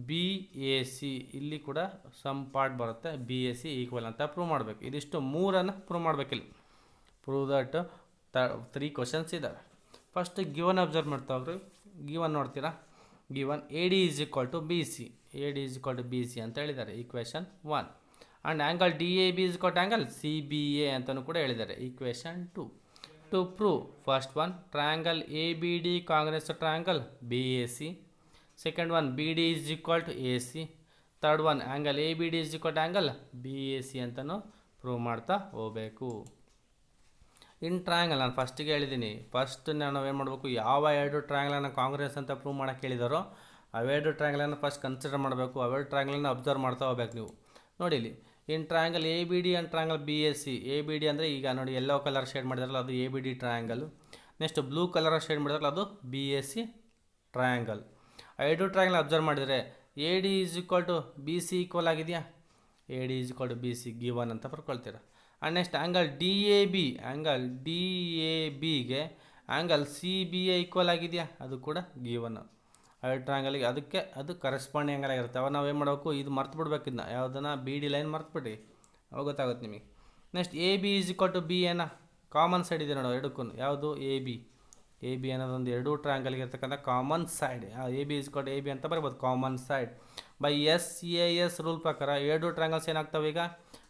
ಬಿ ಎ ಸಿ ಇಲ್ಲಿ ಕೂಡ ಸಮ್ ಪಾರ್ಟ್ ಬರುತ್ತೆ. ಬಿ ಎ ಸಿ ಈಕ್ವಲ್ ಅಂತ ಪ್ರೂವ್ ಮಾಡಬೇಕು. ಇದಿಷ್ಟು ಮೂರನ್ನು ಪ್ರೂವ್ ಮಾಡಬೇಕಿಲ್ಲಿ. ಪ್ರೂವ್ ದಟ್ 3 ಕ್ವಶನ್ಸ್ ಇದ್ದಾವೆ. ಫಸ್ಟ್ ಗಿವನ್ ಅಬ್ಸರ್ವ್ ಮಾಡ್ತಾ ಹೋಗ್ರಿ. ಗಿವನ್ ನೋಡ್ತೀರಾ? Given A D is equal to B C. A D is equal to B C ಅಂತ ಹೇಳಿದ್ದಾರೆ equation 1. And angle D A B is equal to angle C B A ಅಂತಲೂ ಕೂಡ ಹೇಳಿದ್ದಾರೆ equation 2. To prove first one triangle ABD congruous to triangle BAC. Second one BD is equal to AC. Third one angle ABD is equal to angle BAC ಅಂತಲೂ ಪ್ರೂವ್ ಮಾಡ್ತಾ ಹೋಗಬೇಕು. ಇನ್ ಟ್ರಯಾಂಗಲ್ ನಾನು ಫಸ್ಟಿಗೆ ಹೇಳಿದ್ದೀನಿ. ಫಸ್ಟ್ ನಾವು ಏನು ಮಾಡಬೇಕು? ಯಾವ ಎರಡು ಟ್ರಯಾಂಗಲನ್ನು ಕಾಂಗ್ರೆಸ್ ಅಂತ ಪ್ರೂವ್ ಮಾಡೋಕ್ಕೆ ಹೇಳಿದಾರೋ ಅವೆರಡು ಟ್ರಯಾಂಗಲನ್ನು ಫಸ್ಟ್ ಕನ್ಸಿಡರ್ ಮಾಡಬೇಕು. ಅವೆರಡು ಟ್ರಯಾಂಗಲನ್ನು ಅಬ್ಸರ್ವ್ ಮಾಡ್ತಾ ಹೋಗ್ಬೇಕು ನೀವು. ನೋಡಿ ಇಲ್ಲಿ in triangle A B D and triangle B S C. A B D ಅಂದರೆ ಈಗ ನೋಡಿ ಯೆಲ್ಲೋ ಕಲರ್ ಶೇಡ್ ಮಾಡಿದಾರಲ್ಲ ಅದು A B D triangle. Next blue colour shade ಮಾಡಿದಾರಲ್ಲ ಅದು ಬಿ ಎಸ್ ಸಿ ಟ್ರಯಾಂಗಲ್. ಎರಡು ಟ್ರಯಾಂಗಲ್ ಅಬ್ಸರ್ವ್ ಮಾಡಿದರೆ A D is equal to B C equal ಆಗಿದೆಯಾ? A D is equal to B C given ಅಂತ ಬರ್ಕೊಳ್ತೀರ. And next angle D A ಬಿಗೆ angle C B A equal ಆಗಿದೆಯಾ? ಅದು ಕೂಡ ಗಿವನ್. ಎರಡು ಟ್ರಯಾಂಗಲ್ಗೆ ಅದಕ್ಕೆ ಅದು ಕರೆಸ್ಪಾಂಡಿಂಗ್ ಆ್ಯಂಗಲ್ ಆಗಿರುತ್ತೆ. ಅವಾಗ ನಾವು ಏನು ಮಾಡಬೇಕು? ಇದು ಮರ್ತು ಬಿಡ್ಬೇಕು. ಇದನ್ನ ಯಾವುದನ್ನ ಬಿ ಡಿ ಲೈನ್ ಮರ್ತ್ಬಿಡಿ, ಅವಾಗ ಗೊತ್ತಾಗುತ್ತೆ ನಿಮಗೆ. Next A B is equal to B ಏನ ಕಾಮನ್ ಸೈಡ್ ಇದೆ ನೋಡೋ ಎರಡಕ್ಕೂ. ಯಾವುದು? ಎ ಬಿ ಅನ್ನೋದೊಂದು ಎರಡು ಟ್ರಯಾಂಗಲ್ಗೆ ಇರ್ತಕ್ಕಂಥ common side. A B is equal to A B ಅಂತ ಬರ್ಬೋದು common side. By S A S rule ಪ್ರಕಾರ ಎರಡು ಟ್ರಯಾಂಗಲ್ಸ್ ಏನಾಗ್ತವೆ ಈಗ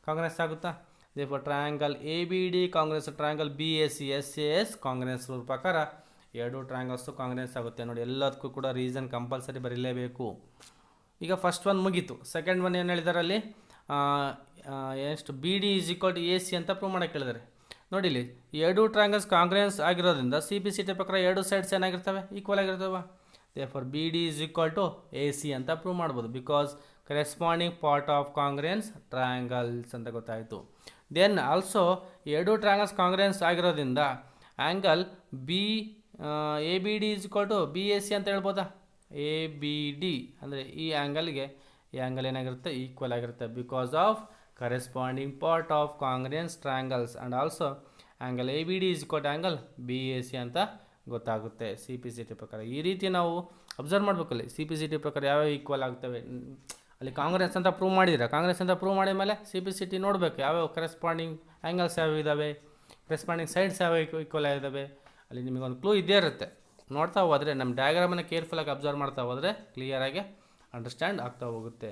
ಕಾಂಗ್ರೆಸ್ ಆಗುತ್ತಾ? Therefore triangle A B D Congress triangle B S C S A S Congress rule ಪ್ರಕಾರ ಎರಡು ಟ್ರಯಾಂಗಲ್ಸು ಕಾಂಗ್ರೆಸ್ ಆಗುತ್ತೆ. ನೋಡಿ ಎಲ್ಲದಕ್ಕೂ ಕೂಡ ರೀಸನ್ ಕಂಪಲ್ಸರಿ ಬರೀಲೇಬೇಕು. ಈಗ ಫಸ್ಟ್ ಒನ್ ಮುಗೀತು. ಸೆಕೆಂಡ್ ಒನ್ ಏನು ಹೇಳಿದ್ದಾರೆ ಅಲ್ಲಿ? ಎಷ್ಟು B D is equal to A C ಅಂತ ಪ್ರೂವ್ ಮಾಡೋಕ್ಕೆ ಹೇಳಿದ್ದಾರೆ. ನೋಡಿ ಇಲ್ಲಿ ಎರಡು ಟ್ರಯಾಂಗಲ್ಸ್ ಕಾಂಗ್ರೆಸ್ ಆಗಿರೋದ್ರಿಂದ ಸಿ ಪಿ ಸಿ ಟಿ ಪ್ರಕಾರ ಎರಡು ಸೈಡ್ಸ್ ಏನಾಗಿರ್ತವೆ ಈಕ್ವಲ್ ಆಗಿರ್ತವೆ. Therefore B D is equal to A C ಅಂತ ಪ್ರೂವ್ ಮಾಡ್ಬೋದು. Because corresponding part of congruence triangles ಅಂತ ಗೊತ್ತಾಯಿತು. ದೆನ್ ಆಲ್ಸೋ ಎರಡು ಟ್ರಯಾಂಗಲ್ಸ್ ಕಾಂಗ್ರೆನ್ಸ್ ಆಗಿರೋದ್ರಿಂದ angle B A B D is equal to B A C ಅಂತ ಹೇಳ್ಬೋದಾ? ಎ ಬಿ ಡಿ ಅಂದರೆ ಈ ಆ್ಯಂಗಲ್ಗೆ ಈ ಆ್ಯಂಗಲ್ ಏನಾಗಿರುತ್ತೆ ಈಕ್ವಲ್ ಆಗಿರುತ್ತೆ. Because of corresponding part of congruence triangles. And also angle A B D is equal to angle B A C ಅಂತ ಗೊತ್ತಾಗುತ್ತೆ ಸಿ ಪಿ ಸಿ ಟಿ ಪ್ರಕಾರ. ಈ ರೀತಿ ನಾವು ಅಬ್ಸರ್ವ್ ಮಾಡಬೇಕಲ್ಲಿ ಸಿ ಪಿ ಸಿ ಟಿ ಪ್ರಕಾರ ಯಾವ್ಯಾವ ಈಕ್ವಲ್ ಆಗ್ತವೆ. ಅಲ್ಲಿ ಕಾಂಗ್ರೆಸ್ ಅಂತ ಪ್ರೂವ್ ಮಾಡಿದರೆ ಕಾಂಗ್ರೆಸ್ ಅಂತ ಪ್ರೂವ್ ಮಾಡಿದ ಮೇಲೆ ಸಿ ಪಿ ಸಿ ಟಿ ನೋಡಬೇಕು ಯಾವ್ಯಾವ ಕರೆಸ್ಪಾಂಡಿಂಗ್ ಆ್ಯಂಗಲ್ಸ್ ಯಾವ ಇದ್ದಾವೆ, ಕರೆಸ್ಪಾಂಡಿಂಗ್ ಸೈಡ್ಸ್ ಯಾವ ಈಕ್ವಲ್ ಆಗಿದ್ದಾವೆ. ಅಲ್ಲಿ ನಿಮಗೊಂದು ಕ್ಲೂ ಇದ್ದೇ ಇರುತ್ತೆ. ನೋಡ್ತಾ ಹೋದರೆ ನಮ್ಮ ಡಯಾಗ್ರಾಮನ್ನು ಕೇರ್ಫುಲ್ಲಾಗಿ ಅಬ್ಸರ್ವ್ ಮಾಡ್ತಾ ಹೋದರೆ ಕ್ಲಿಯರಾಗಿ ಅಂಡರ್ಸ್ಟ್ಯಾಂಡ್ ಆಗ್ತಾ ಹೋಗುತ್ತೆ.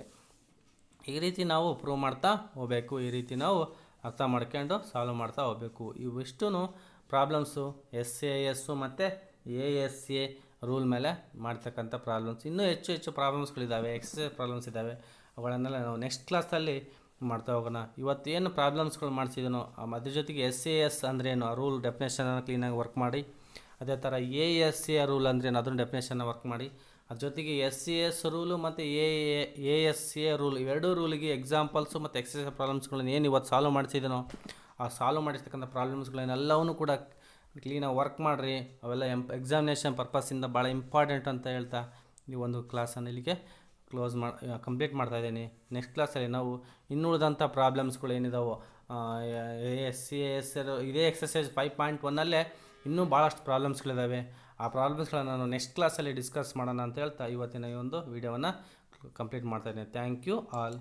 ಈ ರೀತಿ ನಾವು ಪ್ರೂವ್ ಮಾಡ್ತಾ ಹೋಗಬೇಕು. ಈ ರೀತಿ ನಾವು ಅರ್ಥ ಮಾಡ್ಕೊಂಡು ಸಾಲ್ವ್ ಮಾಡ್ತಾ ಹೋಗಬೇಕು. ಇವಿಷ್ಟು ಪ್ರಾಬ್ಲಮ್ಸು ಎಸ್ ಎ ಎಸ್ಸು ಮತ್ತು ಎ ಎಸ್ ಎ ರೂಲ್ ಮೇಲೆ ಮಾಡ್ತಕ್ಕಂಥ ಪ್ರಾಬ್ಲಮ್ಸ್. ಇನ್ನೂ ಹೆಚ್ಚು ಪ್ರಾಬ್ಲಮ್ಸ್ಗಳಿದ್ದಾವೆ, ಎಕ್ಸಸೈಸ್ ಪ್ರಾಬ್ಲಮ್ಸ್ ಇದ್ದಾವೆ. ಅವುಗಳನ್ನೆಲ್ಲ ನಾವು ನೆಕ್ಸ್ಟ್ ಕ್ಲಾಸಲ್ಲಿ ಮಾಡ್ತಾ ಹೋಗೋಣ. ಇವತ್ತೇನು ಪ್ರಾಬ್ಲಮ್ಸ್ಗಳು ಮಾಡಿಸಿದನೋ ಅದ್ರ ಜೊತೆಗೆ ಎಸ್ ಎ ಎಸ್ ಅಂದ್ರೇನು ಆ ರೂಲ್ ಡೆಫಿನೇಷನನ್ನು ಕ್ಲೀನಾಗಿ ವರ್ಕ್ ಮಾಡಿ. ಅದೇ ಥರ ಎ ಎಸ್ ಎ ರೂಲ್ ಅಂದ್ರೇನು ಅದನ್ನು ಡೆಫಿನೇಷನ್ನ ವರ್ಕ್ ಮಾಡಿ. ಅದ್ರ ಜೊತೆಗೆ ಎಸ್ ಎ ಎಸ್ ರೂಲು ಮತ್ತು ಎ ಎಸ್ ಎ ರೂಲ್ ಇವೆರಡೂ ರೂಲಿಗೆ ಎಕ್ಸಾಂಪಲ್ಸು ಮತ್ತು ಎಕ್ಸಸೈಸ್ ಪ್ರಾಬ್ಲಮ್ಸ್ಗಳನ್ನ ಏನು ಇವತ್ತು ಸಾಲ್ವ್ ಮಾಡಿಸಿದನೋ ಆ ಸಾಲ್ವ್ ಮಾಡಿರ್ತಕ್ಕಂಥ ಪ್ರಾಬ್ಲಮ್ಸ್ಗಳನ್ನೆಲ್ಲವೂ ಕೂಡ ಕ್ಲೀನಾಗಿ ವರ್ಕ್ ಮಾಡಿರಿ. ಅವೆಲ್ಲ ಎಕ್ಸಾಮಿನೇಷನ್ ಪರ್ಪಸ್ಸಿಂದ ಭಾಳ ಇಂಪಾರ್ಟೆಂಟ್ ಅಂತ ಹೇಳ್ತಾ ಈ ಒಂದು ಕ್ಲಾಸನ್ನು ಇಲ್ಲಿಗೆ ಕಂಪ್ಲೀಟ್ ಮಾಡ್ತಾಯಿದ್ದೀನಿ. ನೆಕ್ಸ್ಟ್ ಕ್ಲಾಸಲ್ಲಿ ನಾವು ಇನ್ನುಳಿದಂಥ ಪ್ರಾಬ್ಲಮ್ಸ್ಗಳು ಏನಿದಾವೋ SCAS ಇದೇ ಎಕ್ಸಸೈಸ್ 5.1 ಇನ್ನೂ ಭಾಳಷ್ಟು ಪ್ರಾಬ್ಲಮ್ಸ್ಗಳಿದ್ದಾವೆ. ಆ ಪ್ರಾಬ್ಲಮ್ಸ್ಗಳನ್ನ ನಾನು ನೆಕ್ಸ್ಟ್ ಕ್ಲಾಸಲ್ಲಿ ಡಿಸ್ಕಸ್ ಮಾಡೋಣ ಅಂತ ಹೇಳ್ತಾ ಇವತ್ತಿನ ಈ ಒಂದು ವಿಡಿಯೋವನ್ನು ಕಂಪ್ಲೀಟ್ ಮಾಡ್ತಾಯಿದ್ದೀನಿ. Thank you all.